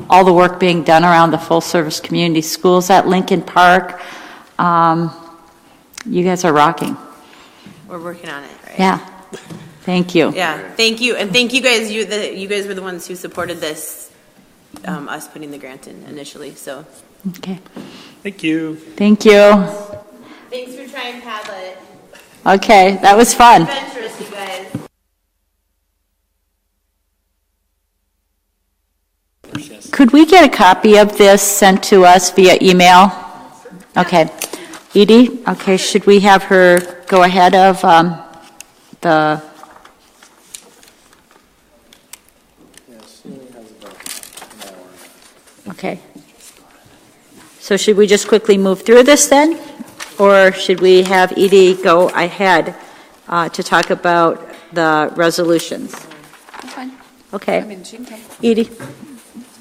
all the work being done around the full-service community schools at Lincoln Park, you guys are rocking. We're working on it, right? Yeah. Thank you. Yeah, thank you. And thank you guys. You guys were the ones who supported this, us putting the grant in initially, so. Okay. Thank you. Thank you. Thanks for trying Padlet. Okay, that was fun. Adventurous, you guys. Could we get a copy of this sent to us via email? Okay. Edie, okay, should we have her go ahead of the... Okay. So should we just quickly move through this then? Or should we have Edie go ahead to talk about the resolutions? That's fine. Okay. I mean, she can come. Edie,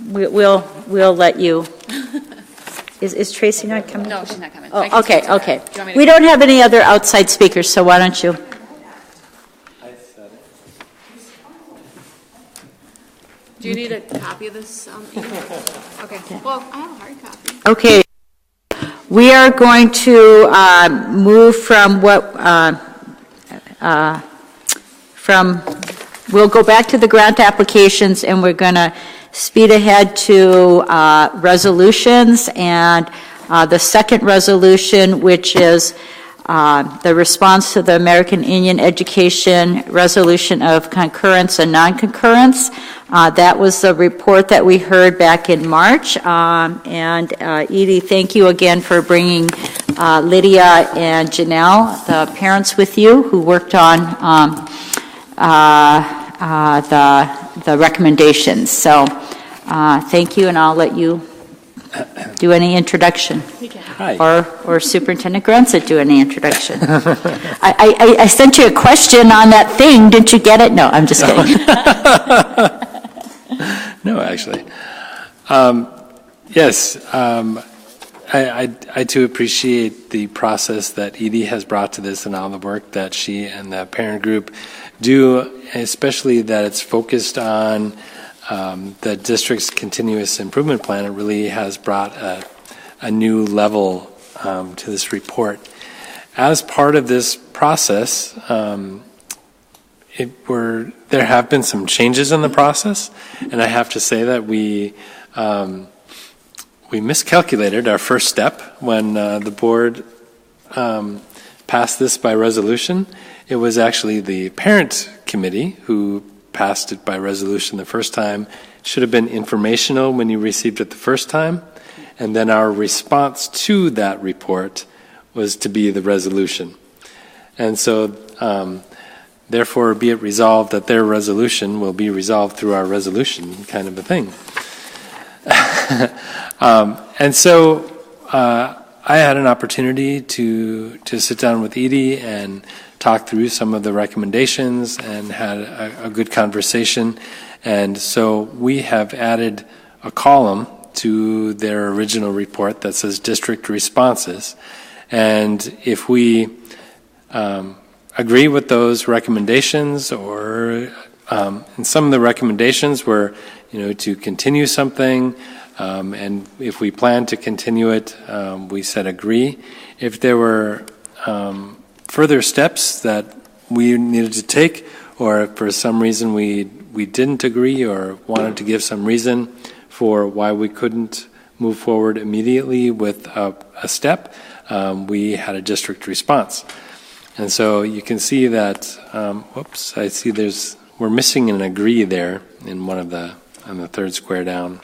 we'll let you. Is Tracy not coming? No, she's not coming. Oh, okay, okay. Do you want me to- We don't have any other outside speakers, so why don't you? Do you need a copy of this? Okay. Well, I have a hard copy. Okay. We are going to move from we'll go back to the grant applications, and we're going to speed ahead to resolutions, and the second resolution, which is the response to the American Indian Education Resolution of Concurrence and Non-Concurrence. That was the report that we heard back in March. And Edie, thank you again for bringing Lydia and Janelle, the parents, with you who worked on the recommendations. So thank you, and I'll let you do any introduction. Hi. Or Superintendent Grunset do any introduction. I sent you a question on that thing. Didn't you get it? No, I'm just kidding. No, actually. Yes, I too appreciate the process that Edie has brought to this and all the work that she and the parent group do, especially that it's focused on the district's continuous improvement plan. It really has brought a new level to this report. As part of this process, there have been some changes in the process, and I have to say that we miscalculated our first step when the board passed this by resolution. It was actually the parent committee who passed it by resolution the first time. It should have been informational when you received it the first time, and then our response to that report was to be the resolution. And so therefore, be it resolved that their resolution will be resolved through our resolution, kind of a thing. And so I had an opportunity to sit down with Edie and talk through some of the recommendations and had a good conversation. And so we have added a column to their original report that says district responses. And if we agree with those recommendations, or and some of the recommendations were, to continue something, And if we plan to continue it, we said agree. If there were further steps that we needed to take, or if for some reason we didn't agree or wanted to give some reason for why we couldn't move forward immediately with a step, we had a district response. And so you can see that, I see we're missing an agree there in one of on the third square down.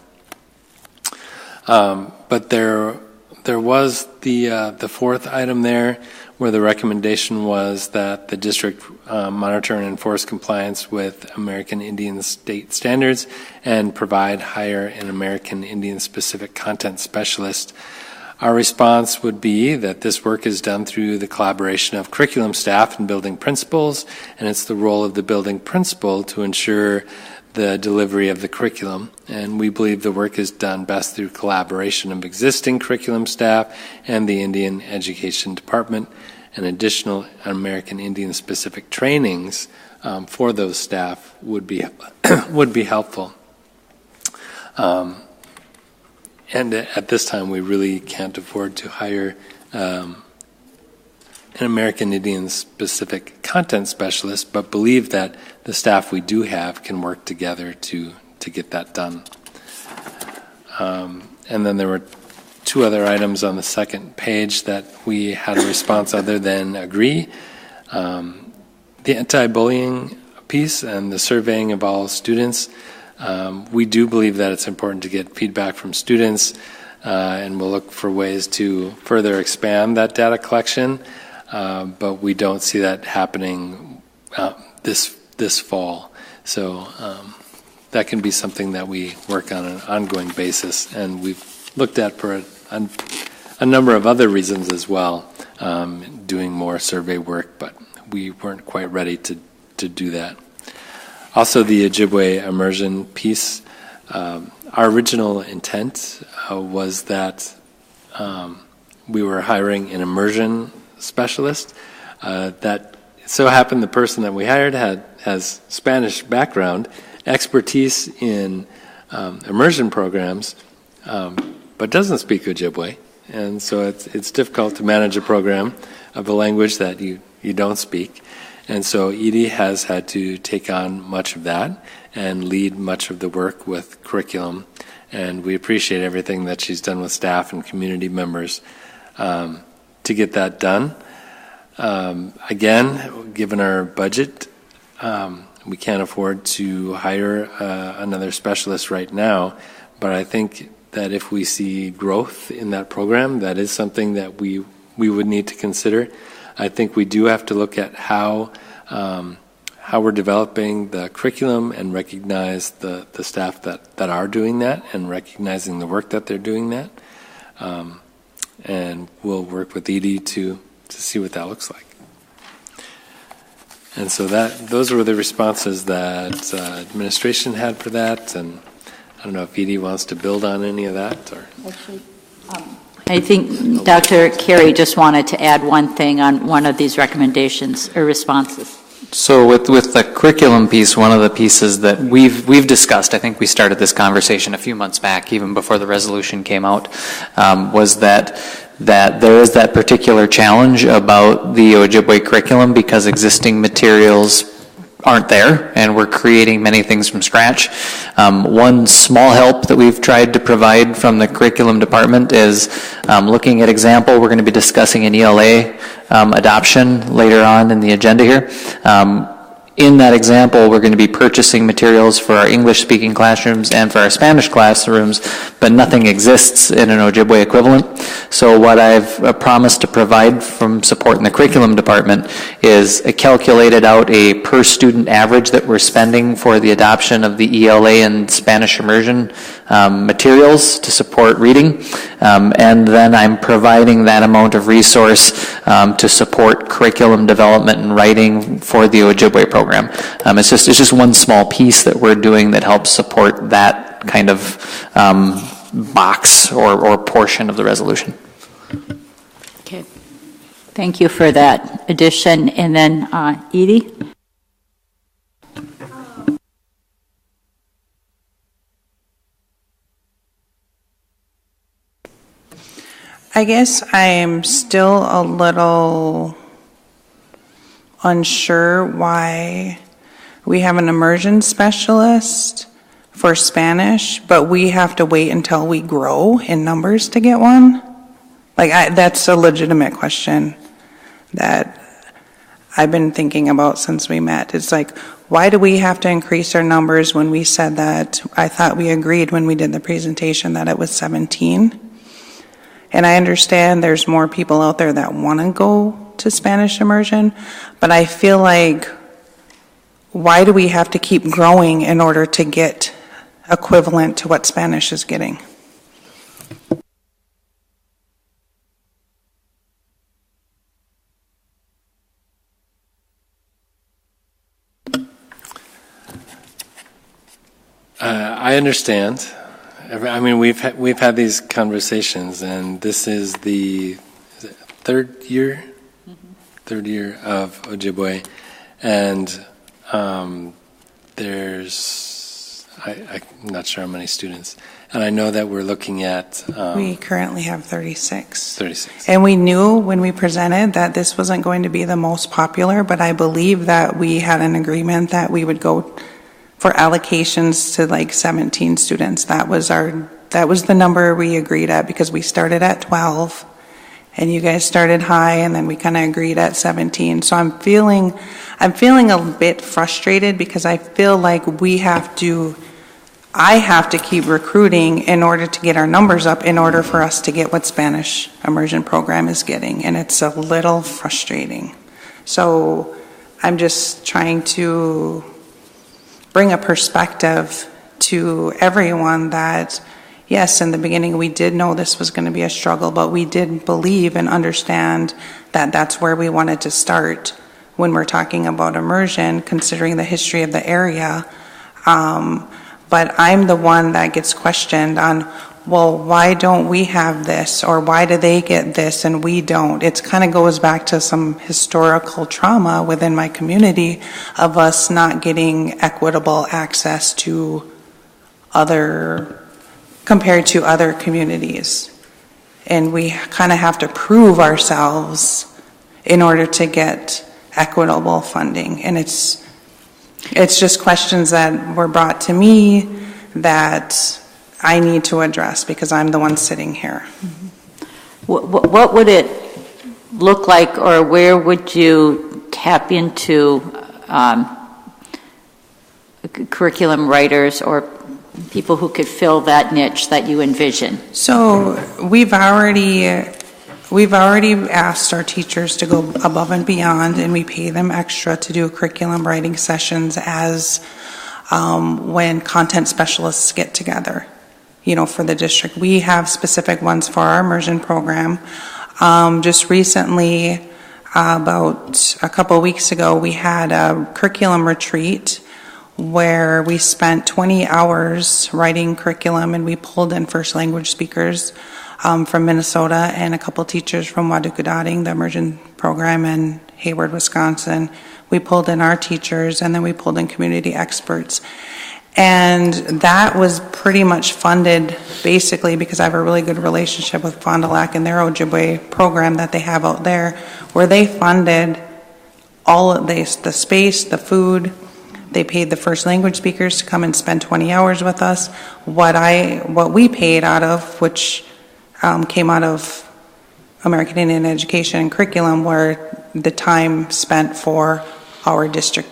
But there was the fourth item there where the recommendation was that the district monitor and enforce compliance with American Indian state standards and hire an American Indian specific content specialist. Our response would be that this work is done through the collaboration of curriculum staff and building principals, and it's the role of the building principal to ensure the delivery of the curriculum. And we believe the work is done best through collaboration of existing curriculum staff and the Indian Education Department, and additional American Indian specific trainings for those staff would be helpful. And at this time, we really can't afford to hire an American Indian specific content specialist, but believe that the staff we do have can work together to get that done. And then there were two other items on the second page that we had a response other than agree. The anti-bullying piece and the surveying of all students. We do believe that it's important to get feedback from students, and we'll look for ways to further expand that data collection, but we don't see that happening this fall. So that can be something that we work on an ongoing basis, and we've looked at for a number of other reasons as well, doing more survey work, but we weren't quite ready to do that. Also, the Ojibwe immersion piece, our original intent was that we were hiring an immersion specialist. That so happened the person that we hired has Spanish background, expertise in immersion programs, but doesn't speak Ojibwe. And so it's difficult to manage a program of a language that you don't speak. And so Edie has had to take on much of that and lead much of the work with curriculum. And we appreciate everything that she's done with staff and community members to get that done. Again, given our budget, we can't afford to hire another specialist right now. But I think that if we see growth in that program, that is something that we would need to consider. I think we do have to look at how we're developing the curriculum and recognize the staff that are doing that and recognizing the work that they're doing that. And we'll work with Edie to see what that looks like. And so those were the responses that administration had for that. And I don't know if Edie wants to build on any of that. Or actually, I think Dr. Carey just wanted to add one thing on one of these recommendations or responses. So with the curriculum piece, one of the pieces that we've discussed, I think we started this conversation a few months back, even before the resolution came out, was that there is that particular challenge about the Ojibwe curriculum because existing materials aren't there, and we're creating many things from scratch. One small help that we've tried to provide from the curriculum department is looking at example. We're going to be discussing an ELA adoption later on in the agenda here. In that example, we're going to be purchasing materials for our English-speaking classrooms and for our Spanish classrooms, but nothing exists in an Ojibwe equivalent. So what I've promised to provide from support in the curriculum department is calculated out a per-student average that we're spending for the adoption of the ELA and Spanish immersion materials to support reading, and then I'm providing that amount of resource to support curriculum development and writing for the Ojibwe program. It's just one small piece that we're doing that helps support that kind of box or portion of the resolution. Okay. Thank you for that addition. And then Edie? I guess I'm still a little unsure why we have an immersion specialist for Spanish, but we have to wait until we grow in numbers to get one. That's a legitimate question that I've been thinking about since we met. It's like, why do we have to increase our numbers when we said that? I thought we agreed when we did the presentation that it was 17. And I understand there's more people out there that want to go to Spanish immersion, but I feel like, why do we have to keep growing in order to get equivalent to what Spanish is getting? I understand. I mean, we've had these conversations, and this is the third year of Ojibwe, and there's I'm not sure how many students, and I know that we're looking at. We currently have 36. 36. And we knew when we presented that this wasn't going to be the most popular, but I believe that we had an agreement that we would go for allocations to like 17 students. That was the number we agreed at, because we started at 12 and you guys started high, and then we kind of agreed at 17. So I'm feeling a bit frustrated, because I feel like I have to keep recruiting in order to get our numbers up, in order for us to get what Spanish immersion program is getting, and it's a little frustrating. So I'm just trying to bring a perspective to everyone that, yes, in the beginning we did know this was going to be a struggle, but we did believe and understand that that's where we wanted to start when we're talking about immersion, considering the history of the area. But I'm the one that gets questioned on, well, why don't we have this, or why do they get this and we don't? It kind of goes back to some historical trauma within my community of us not getting equitable access to compared to other communities. And we kind of have to prove ourselves in order to get equitable funding. And it's just questions that were brought to me that I need to address, because I'm the one sitting here. What would it look like, or where would you tap into curriculum writers or people who could fill that niche that you envision? So we've already asked our teachers to go above and beyond, and we pay them extra to do curriculum writing sessions as when content specialists get together. For the district. We have specific ones for our immersion program. Just recently, about a couple of weeks ago, we had a curriculum retreat where we spent 20 hours writing curriculum, and we pulled in first language speakers from Minnesota and a couple teachers from Wadukudading, the immersion program in Hayward, Wisconsin. We pulled in our teachers, and then we pulled in community experts. And that was pretty much funded basically because I have a really good relationship with Fond du Lac and their Ojibwe program that they have out there, where they funded all of the space, the food. They paid the first language speakers to come and spend 20 hours with us. What we paid out of, which came out of American Indian Education and Curriculum, were the time spent for our district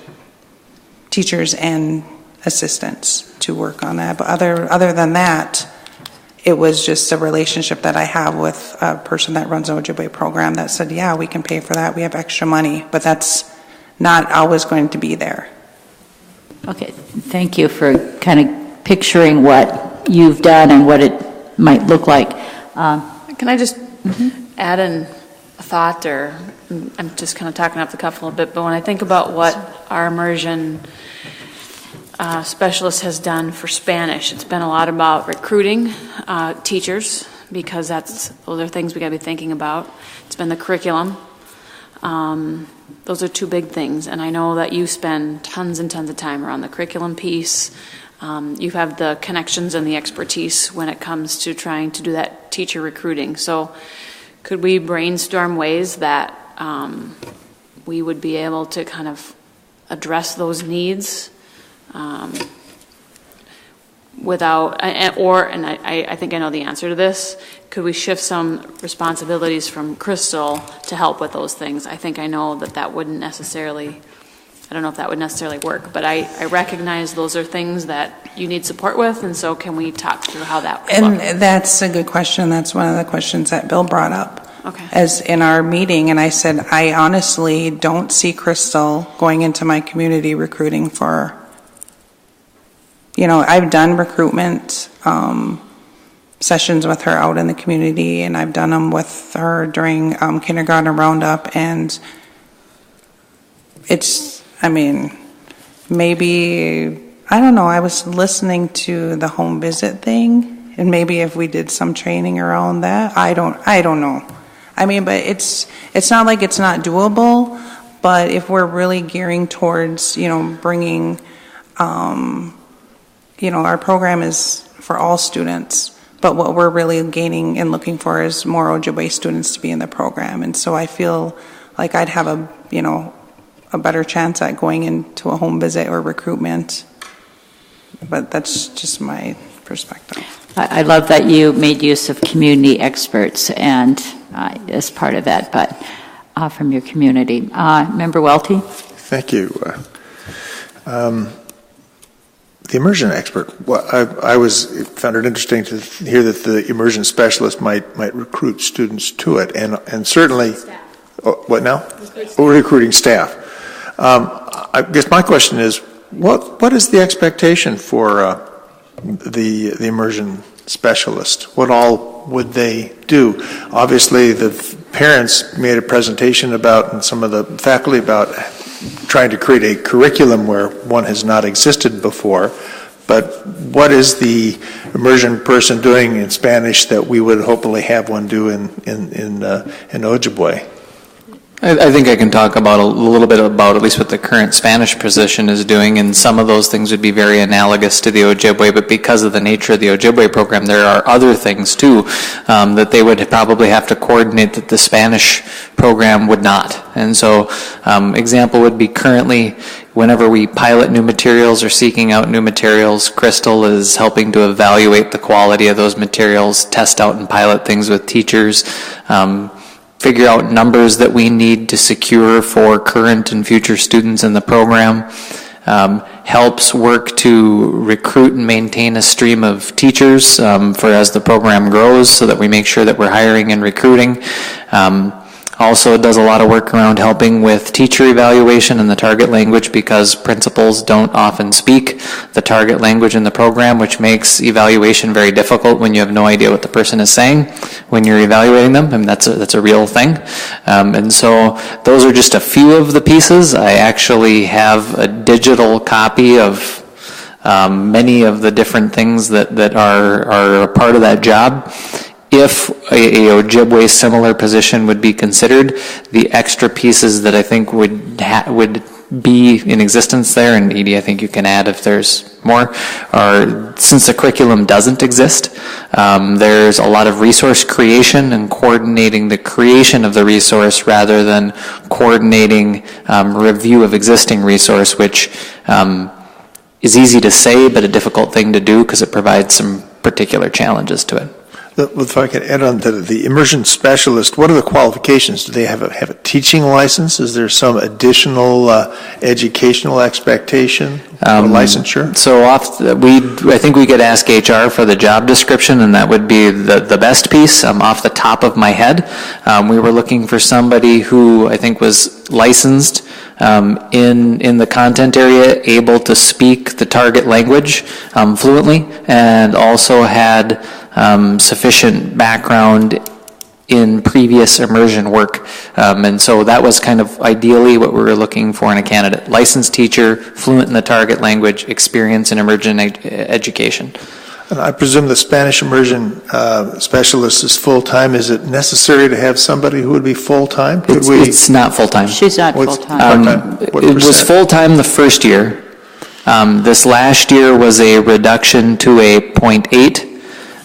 teachers and assistants to work on that. But other than that, it was just a relationship that I have with a person that runs the Ojibwe program that said, yeah, we can pay for that. We have extra money, but that's not always going to be there. Okay, thank you for kind of picturing what you've done and what it might look like. Can I just add in a thought, or I'm just kind of talking off the cuff a little bit, but when I think about what our immersion specialist has done for Spanish, it's been a lot about recruiting teachers, because those are things we got to be thinking about. It's been the curriculum. Those are two big things, and I know that you spend tons and tons of time around the curriculum piece. You have the connections and the expertise when it comes to trying to do that teacher recruiting. So could we brainstorm ways that we would be able to kind of address those needs without, I think I know the answer to this, could we shift some responsibilities from Crystal to help with those things? I think I know that wouldn't necessarily, I don't know if that would necessarily work, but I recognize those are things that you need support with, and so can we talk through how that would look? And that's a good question. That's one of the questions that Bill brought up. Okay. As in our meeting, and I said, I honestly don't see Crystal going into my community recruiting for, I've done recruitment sessions with her out in the community, and I've done them with her during kindergarten roundup, and it's, maybe, I don't know, I was listening to the home visit thing, and maybe if we did some training around that, I don't know. But it's not like it's not doable, but if we're really gearing towards, bringing, our program is for all students, but what we're really gaining and looking for is more Ojibwe students to be in the program. And so I feel like I'd have a better chance at going into a home visit or recruitment, but that's just my perspective. I love that you made use of community experts and as part of that, but from your community. Member Welty? Thank you. The immersion expert, I found it interesting to hear that the immersion specialist might recruit students to it, and certainly, what now? Recruiting staff. I guess my question is, what is the expectation for the immersion specialist? What all would they do? Obviously, the parents made a presentation about, and some of the faculty about, trying to create a curriculum where one has not existed before. But what is the immersion person doing in Spanish that we would hopefully have one do in Ojibwe? I think I can talk about a little bit about at least what the current Spanish position is doing, and some of those things would be very analogous to the Ojibwe, but because of the nature of the Ojibwe program, there are other things too that they would probably have to coordinate that the Spanish program would not. And so example would be currently whenever we pilot new materials or seeking out new materials, Crystal is helping to evaluate the quality of those materials, test out and pilot things with teachers, figure out numbers that we need to secure for current and future students in the program, helps work to recruit and maintain a stream of teachers for as the program grows so that we make sure that we're hiring and recruiting. Also does a lot of work around helping with teacher evaluation in the target language because principals don't often speak the target language in the program, which makes evaluation very difficult when you have no idea what the person is saying when you're evaluating them, and that's a real thing. And so those are just a few of the pieces. I actually have a digital copy of many of the different things that are a part of that job. If a Ojibwe similar position would be considered, the extra pieces that I think would be in existence there, and Edie, I think you can add if there's more, are since the curriculum doesn't exist, there's a lot of resource creation and coordinating the creation of the resource rather than coordinating review of existing resource, which is easy to say but a difficult thing to do because it provides some particular challenges to it. If I could add on to the immersion specialist, what are the qualifications? Do they have a teaching license? Is there some additional educational expectation or licensure? So I think we could ask HR for the job description, and that would be the best piece. Off the top of my head, we were looking for somebody who I think was licensed in the content area, able to speak the target language fluently, and also had sufficient background in previous immersion work. And so that was kind of ideally what we were looking for in a candidate. Licensed teacher, fluent in the target language, experience in immersion education. And I presume the Spanish immersion specialist is full-time. Is it necessary to have somebody who would be full-time? It's not full-time. She's not full-time. It was full-time the first year. This last year was a reduction to a 0.8.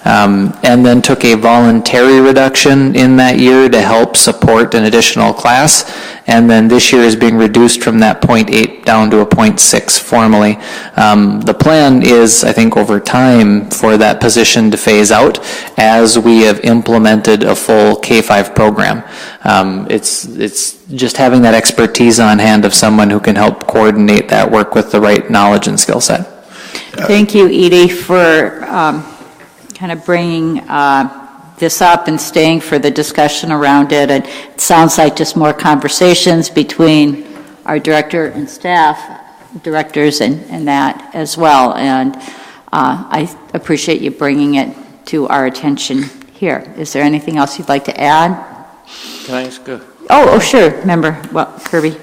and then took a voluntary reduction in that year to help support an additional class, and then this year is being reduced from that 0.8 down to a 0.6 formally. The plan is, I think, over time for that position to phase out as we have implemented a full K-5 program. It's just having that expertise on hand of someone who can help coordinate that work with the right knowledge and skill set. Thank you, Edie, for kind of bringing this up and staying for the discussion around it. And it sounds like just more conversations between our director and staff, directors and that as well. And I appreciate you bringing it to our attention here. Is there anything else you'd like to add? Can I ask a... Oh, sure. Member Kirby.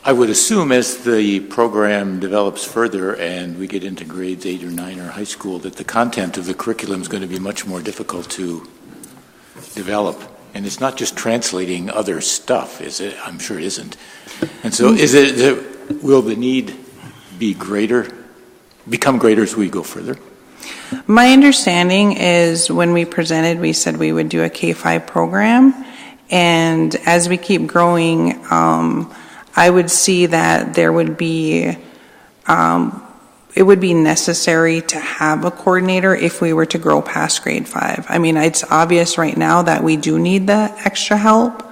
I would assume as the program develops further and we get into grades 8 or 9 or high school that the content of the curriculum is going to be much more difficult to develop. And it's not just translating other stuff, is it? I'm sure it isn't. And so will the need be become greater as we go further? My understanding is when we presented, we said we would do a K-5 program. And as we keep growing, I would see that there would be, it would be necessary to have a coordinator if we were to grow past grade 5. I mean, it's obvious right now that we do need the extra help.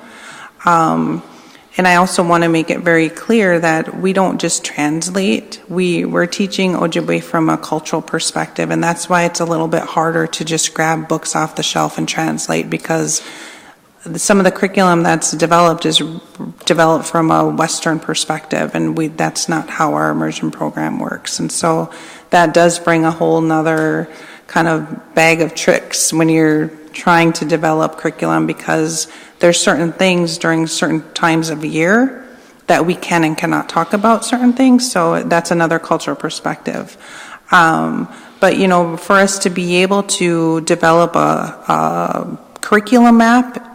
And I also want to make it very clear that we don't just translate. We're teaching Ojibwe from a cultural perspective, and that's why it's a little bit harder to just grab books off the shelf and translate, because some of the curriculum that's developed is developed from a Western perspective, and that's not how our immersion program works. And so that does bring a whole nother kind of bag of tricks when you're trying to develop curriculum, because there's certain things during certain times of year that we can and cannot talk about certain things. So that's another cultural perspective. But, you know, for us to be able to develop a curriculum map,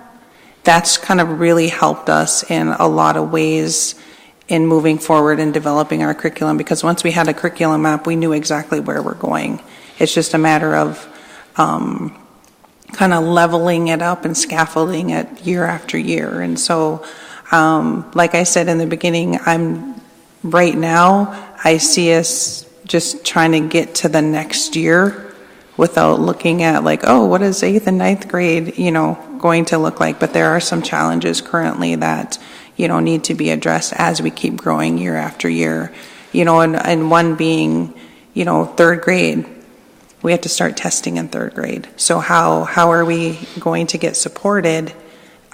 that's kind of really helped us in a lot of ways in moving forward and developing our curriculum, because once we had a curriculum map, we knew exactly where we're going. It's just a matter of kind of leveling it up and scaffolding it year after year. And so, like I said in the beginning, right now, I see us just trying to get to the next year without looking at like, oh, what is 8th and 9th grade, going to look like. But there are some challenges currently that, need to be addressed as we keep growing year after year. And one being, 3rd grade. We have to start testing in 3rd grade. So how are we going to get supported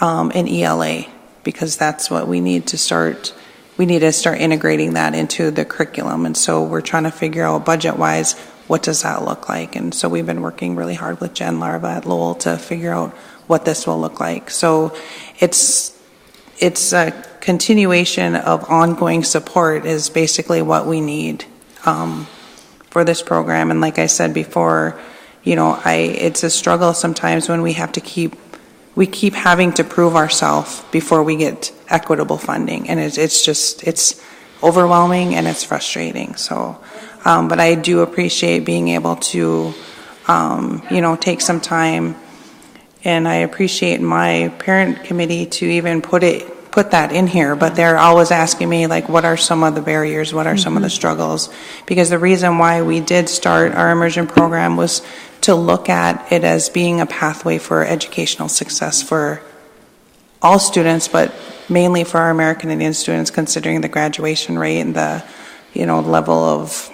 in ELA? Because that's what we need to start. We need to start integrating that into the curriculum. And so we're trying to figure out budget-wise, what does that look like? And so we've been working really hard with Jen Larva at Lowell to figure out what this will look like. So it's a continuation of ongoing support is basically what we need for this program. And like I said before, it's a struggle sometimes when we keep having to prove ourselves before we get equitable funding. And it's overwhelming and it's frustrating. So, but I do appreciate being able to, take some time, and I appreciate my parent committee to even put that in here, but they're always asking me, like, what are some of the barriers, what are some of the struggles? Because the reason why we did start our immersion program was to look at it as being a pathway for educational success for all students, but mainly for our American Indian students, considering the graduation rate and the, level of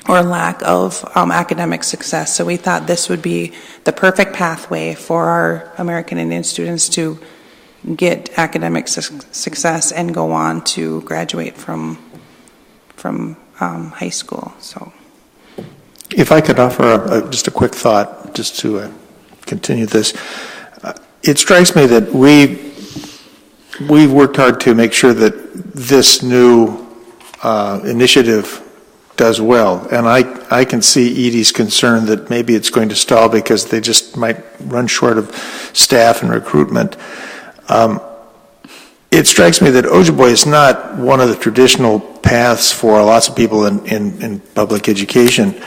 or lack of academic success. So we thought this would be the perfect pathway for our American Indian students to get academic success and go on to graduate from high school. So, if I could offer just a quick thought, just to continue this, it strikes me that we've worked hard to make sure that this new initiative does well, and I can see Edie's concern that maybe it's going to stall because they just might run short of staff and recruitment. it strikes me that Ojibwe is not one of the traditional paths for lots of people in public education.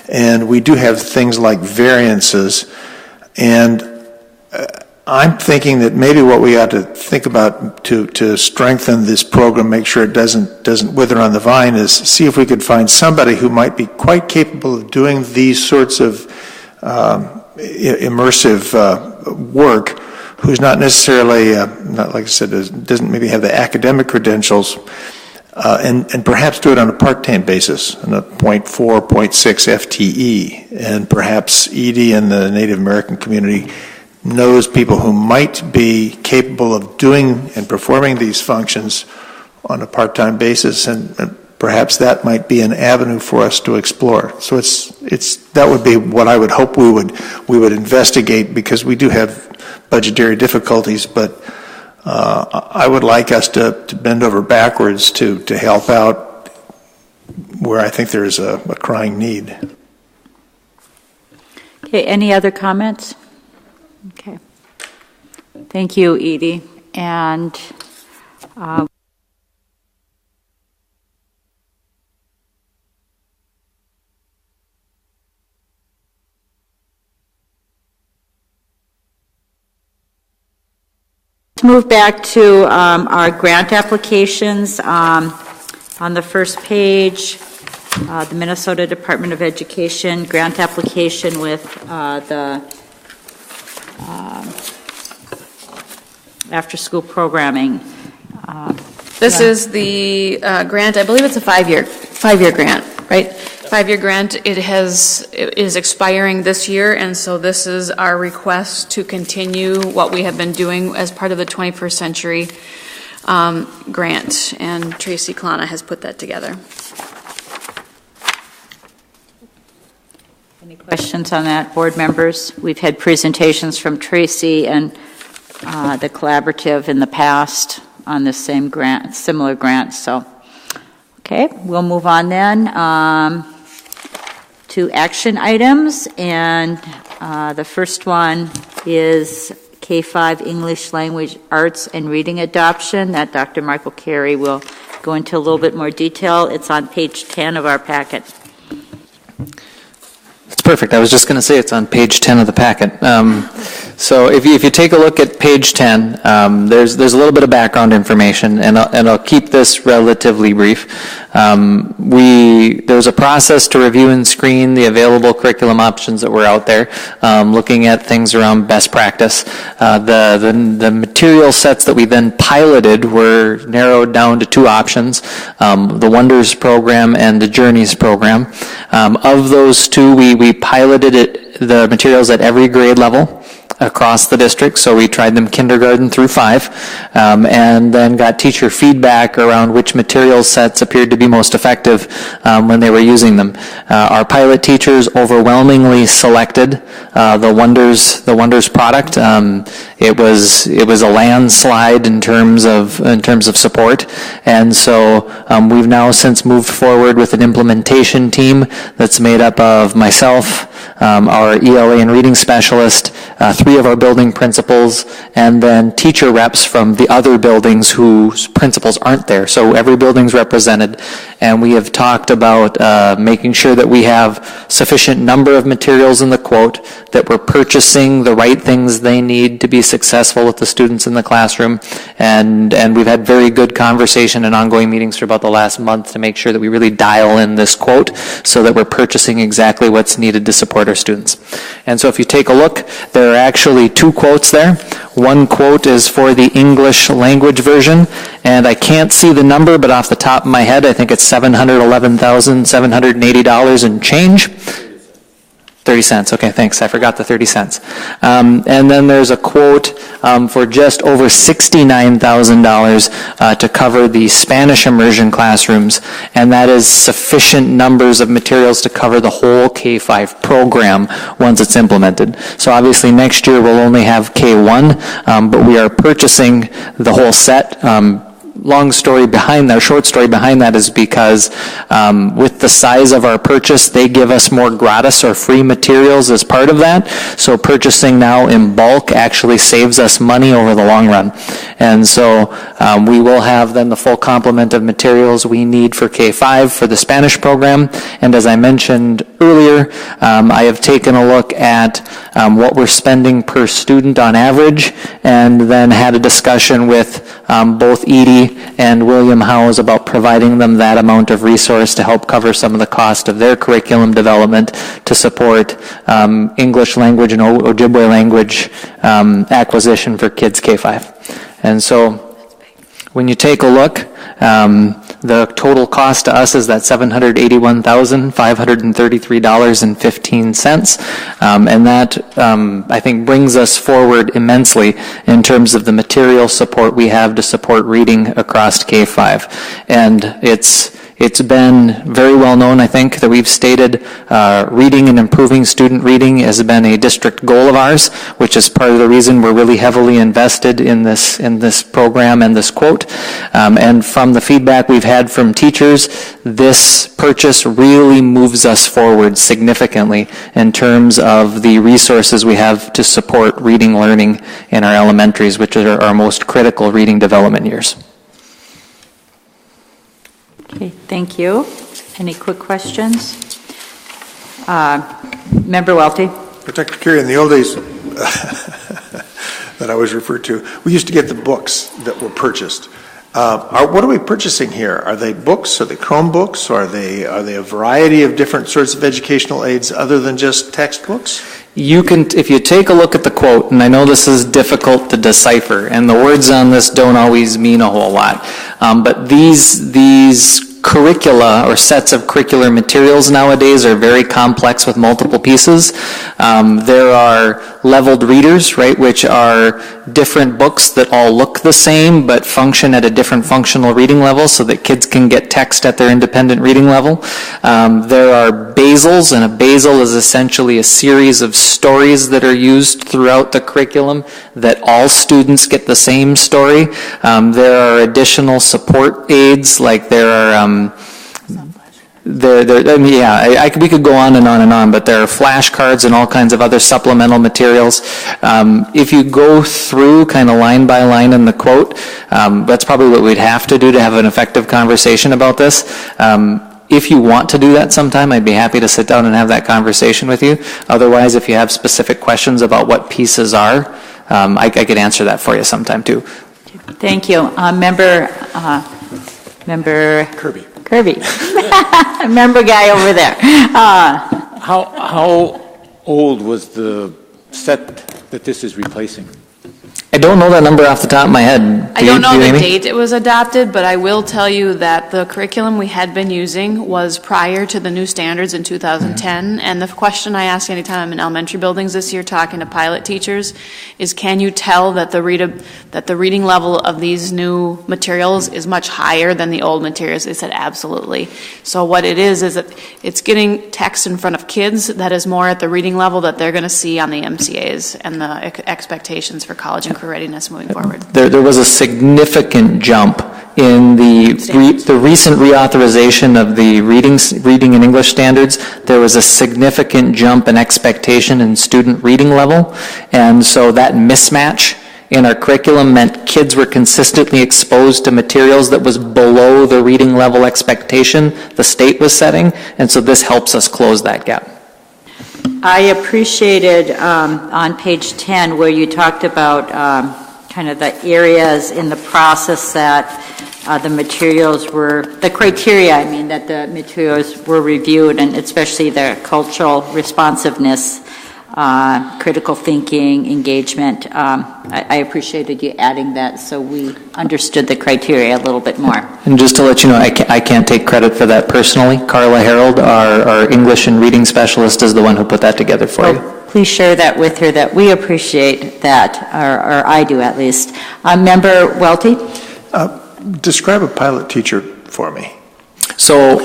And we do have things like variances. And I'm thinking that maybe what we ought to think about to strengthen this program, make sure it doesn't wither on the vine, is see if we could find somebody who might be quite capable of doing these sorts of immersive work, who's not necessarily, not like I said, doesn't maybe have the academic credentials, and perhaps do it on a part-time basis, on a 0.4, 0.6 FTE, and perhaps Edie and the Native American community knows people who might be capable of doing and performing these functions on a part-time basis, and perhaps that might be an avenue for us to explore. So that would be what I would hope we would investigate, because we do have budgetary difficulties, but I would like us to bend over backwards to help out where I think there is a crying need. Okay, any other comments? Okay. Thank you, Edie. And to move back to our grant applications. On the first page, the Minnesota Department of Education grant application with the after-school programming. This is the grant. I believe it's a five-year grant, right? 5-year grant. It is expiring this year, and so this is our request to continue what we have been doing as part of the 21st Century grant, and Tracy Klana has put that together. Any questions on that, board members? We've had presentations from Tracy and the collaborative in the past on this same grant, similar grant. So, okay, we'll move on then to action items, and the first one is K-5 English Language Arts and Reading Adoption that Dr. Michael Carey will go into a little bit more detail. It's on page 10 of our packet. It's perfect. I was just going to say it's on page 10 of the packet. So if you take a look at page 10, there's a little bit of background information, and I'll keep this relatively brief. There's a process to review and screen the available curriculum options that were out there, looking at things around best practice. The material sets that we then piloted were narrowed down to 2 options, the Wonders program and the Journeys program. Of those 2, we piloted the materials at every grade level across the district, so we tried them kindergarten through 5, and then got teacher feedback around which material sets appeared to be most effective when they were using them. Our pilot teachers overwhelmingly selected the Wonders product. It was a landslide in terms of support, and so we've now since moved forward with an implementation team that's made up of myself, our ELA and reading specialist, 3 of our building principals, and then teacher reps from the other buildings whose principals aren't there. So every building's represented, and we have talked about making sure that we have sufficient number of materials in the quote, that we're purchasing the right things they need to be successful with the students in the classroom, and we've had very good conversation and ongoing meetings for about the last month to make sure that we really dial in this quote so that we're purchasing exactly what's needed to support our students. And so if you take a look, there are actually 2 quotes there. One quote is for the English language version, and I can't see the number, but off the top of my head, I think it's $711,780 and change. 30 cents. Okay, thanks. I forgot the 30 cents. And then there's a quote for just over $69,000 to cover the Spanish immersion classrooms, and that is sufficient numbers of materials to cover the whole K-5 program once it's implemented. So obviously next year we'll only have K-1, but we are purchasing the whole set. long story behind that, short story behind that is because with the size of our purchase, they give us more gratis or free materials as part of that. So purchasing now in bulk actually saves us money over the long run. And so we will have then the full complement of materials we need for K-5 for the Spanish program. And as I mentioned earlier, I have taken a look at what we're spending per student on average, and then had a discussion with both Edie and William Howes about providing them that amount of resource to help cover some of the cost of their curriculum development to support English language and Ojibwe language acquisition for kids K-5. And so when you take a look, the total cost to us is that $781,533.15. And that, I think, brings us forward immensely in terms of the material support we have to support reading across K-5. And it's been very well known, I think, that we've stated reading and improving student reading has been a district goal of ours, which is part of the reason we're really heavily invested in this program and this quote. And from the feedback we've had from teachers, this purchase really moves us forward significantly in terms of the resources we have to support reading learning in our elementaries, which are our most critical reading development years. Okay, thank you. Any quick questions? Member Welty. Dr. Carey, in the old days that I was referred to, we used to get the books that were purchased. What are we purchasing here? Are they books? Are they Chromebooks? Are they a variety of different sorts of educational aids other than just textbooks? You can, if you take a look at the quote, and I know this is difficult to decipher, and the words on this don't always mean a whole lot, but these curricula or sets of curricular materials nowadays are very complex with multiple pieces. There are leveled readers, right, which are different books that all look the same but function at a different functional reading level so that kids can get text at their independent reading level. There are basals, and a basal is essentially a series of stories that are used throughout the curriculum that all students get the same story. There are additional support aids, like there are we could go on and on and on, but there are flashcards and all kinds of other supplemental materials. If you go through kind of line by line in the quote, that's probably what we'd have to do to have an effective conversation about this. If you want to do that sometime, I'd be happy to sit down and have that conversation with you. Otherwise, if you have specific questions about what pieces are, I could answer that for you sometime too. Thank you. Member Kirby. Member guy over there. How old was the set that this is replacing? I don't know that number off the top of my head. I don't know the date it was adopted, but I will tell you that the curriculum we had been using was prior to the new standards in 2010. And the question I ask anytime I'm in elementary buildings this year talking to pilot teachers is, can you tell that the reading level of these new materials is much higher than the old materials? They said absolutely. So what it is that it's getting text in front of kids that is more at the reading level that they're going to see on the MCAs and the expectations for college and career readiness moving forward. There was a significant jump in the recent reauthorization of the reading and English standards. There was a significant jump in expectation in student reading level, and so that mismatch in our curriculum meant kids were consistently exposed to materials that was below the reading level expectation the state was setting, and so this helps us close that gap. I appreciated on page 10 where you talked about kind of the areas in the process that the materials were, the criteria, that the materials were reviewed, and especially the cultural responsiveness, critical thinking, engagement. I appreciated you adding that so we understood the criteria a little bit more. And just to let you know, I can't take credit for that personally. Carla Harold, our English and reading specialist, is the one who put that together for you. Please share that with her, that we appreciate that, or I do at least. Member Welty? Describe a pilot teacher for me. So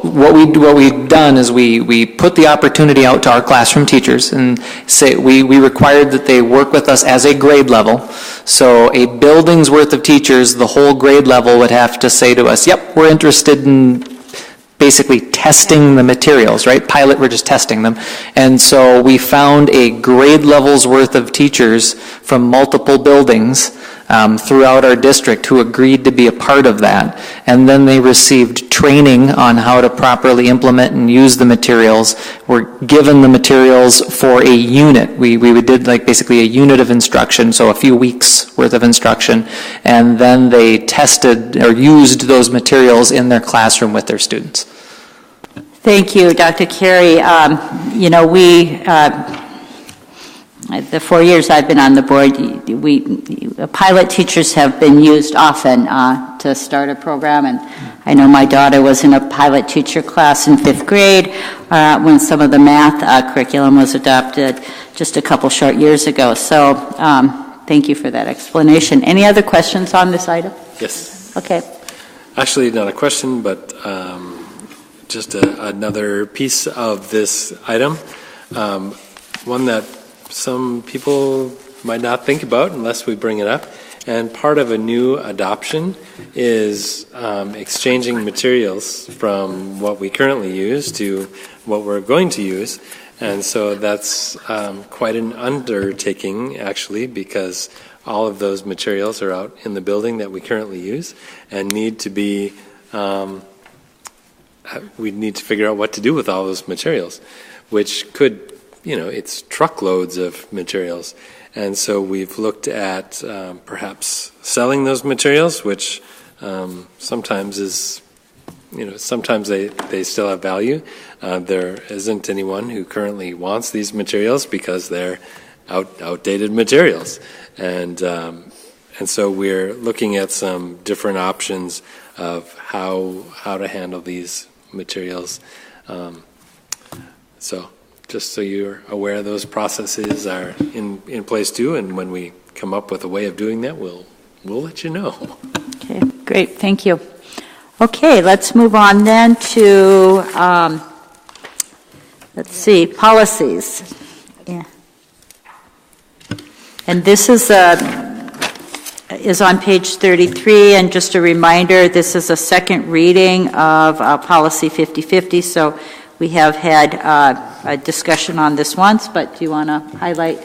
what we've done is we put the opportunity out to our classroom teachers and say we required that they work with us as a grade level. So a building's worth of teachers, the whole grade level would have to say to us, yep, we're interested in basically testing the materials, right? Pilot, we're just testing them. And so we found a grade level's worth of teachers from multiple buildings throughout our district who agreed to be a part of that. And then they received training on how to properly implement and use the materials. We're given the materials for a unit. We did like basically a unit of instruction, so a few weeks worth of instruction. And then they tested or used those materials in their classroom with their students. Thank you, Dr. Carey. The 4 years I've been on the board, pilot teachers have been used often to start a program, and I know my daughter was in a pilot teacher class in 5th grade when some of the math curriculum was adopted just a couple short years ago. So thank you for that explanation. Any other questions on this item? Yes. Okay. Actually, not a question, but just another piece of this item, one that some people might not think about unless we bring it up. And part of a new adoption is exchanging materials from what we currently use to what we're going to use. And so that's quite an undertaking, actually, because all of those materials are out in the building that we currently use and need to be, we need to figure out what to do with all those materials, which could, it's truckloads of materials. And so we've looked at perhaps selling those materials, which sometimes is, sometimes they still have value. There isn't anyone who currently wants these materials because they're outdated materials. And so we're looking at some different options of how to handle these materials. So just so you're aware, those processes are in place too, and when we come up with a way of doing that, we'll let you know. Okay, great, thank you. Okay, let's move on then to, let's see, policies. Yeah. And this is on page 33, and just a reminder, this is a second reading of policy 5050, so we have had a discussion on this once, but do you want to highlight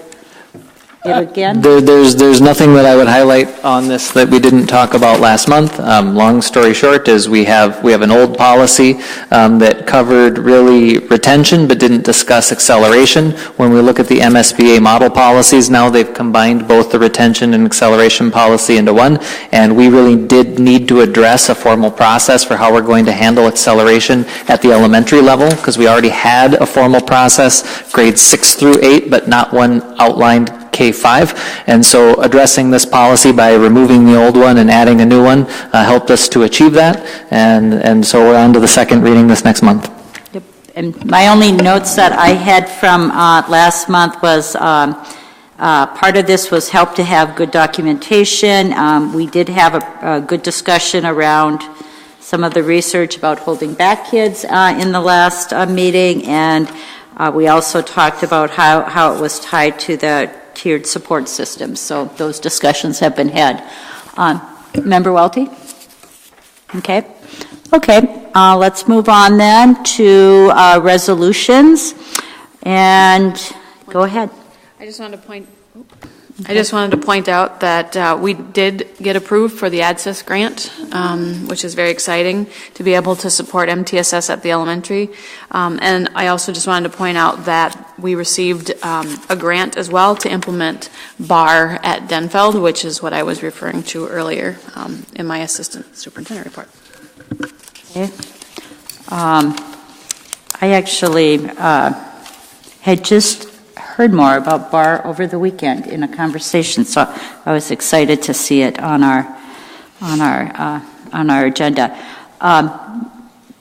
it again? There's nothing that I would highlight on this that we didn't talk about last month. Long story short is we have an old policy that covered really retention but didn't discuss acceleration. When we look at the MSBA model policies now, they've combined both the retention and acceleration policy into one, and we really did need to address a formal process for how we're going to handle acceleration at the elementary level, because we already had a formal process, grades 6 through 8, but not one outlined K-5, and so addressing this policy by removing the old one and adding a new one helped us to achieve that, and so we're on to the second reading this next month. Yep. And my only notes that I had from last month was part of this was help to have good documentation. We did have a good discussion around some of the research about holding back kids in the last meeting, and we also talked about how it was tied to the tiered support systems. So those discussions have been had. Member Welty? Okay. Let's move on then to resolutions. And go ahead. I just wanted to point out that we did get approved for the ADSYS grant, which is very exciting to be able to support MTSS at the elementary. And I also just wanted to point out that we received a grant as well to implement BAR at Denfeld, which is what I was referring to earlier in my assistant superintendent report. Okay. I actually had just heard more about BAR over the weekend in a conversation, so I was excited to see it on our agenda.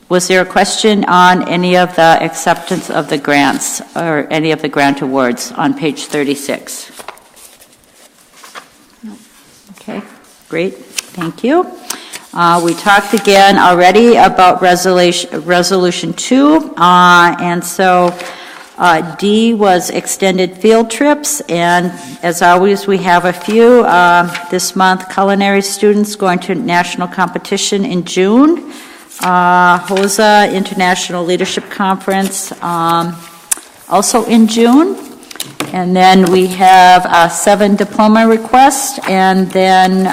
Was there a question on any of the acceptance of the grants or any of the grant awards on page 36? No. Okay, great, thank you. We talked again already about Resolution 2, and so D was extended field trips, and as always, we have a few. This month, culinary students going to national competition in June. HOSA International Leadership Conference also in June. And then we have 7 diploma requests, and then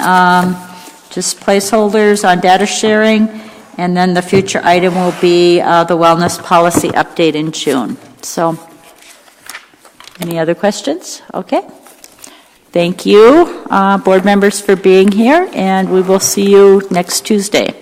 just placeholders on data sharing, and then the future item will be the wellness policy update in June. So, any other questions? Okay. Thank you, board members, for being here, and we will see you next Tuesday.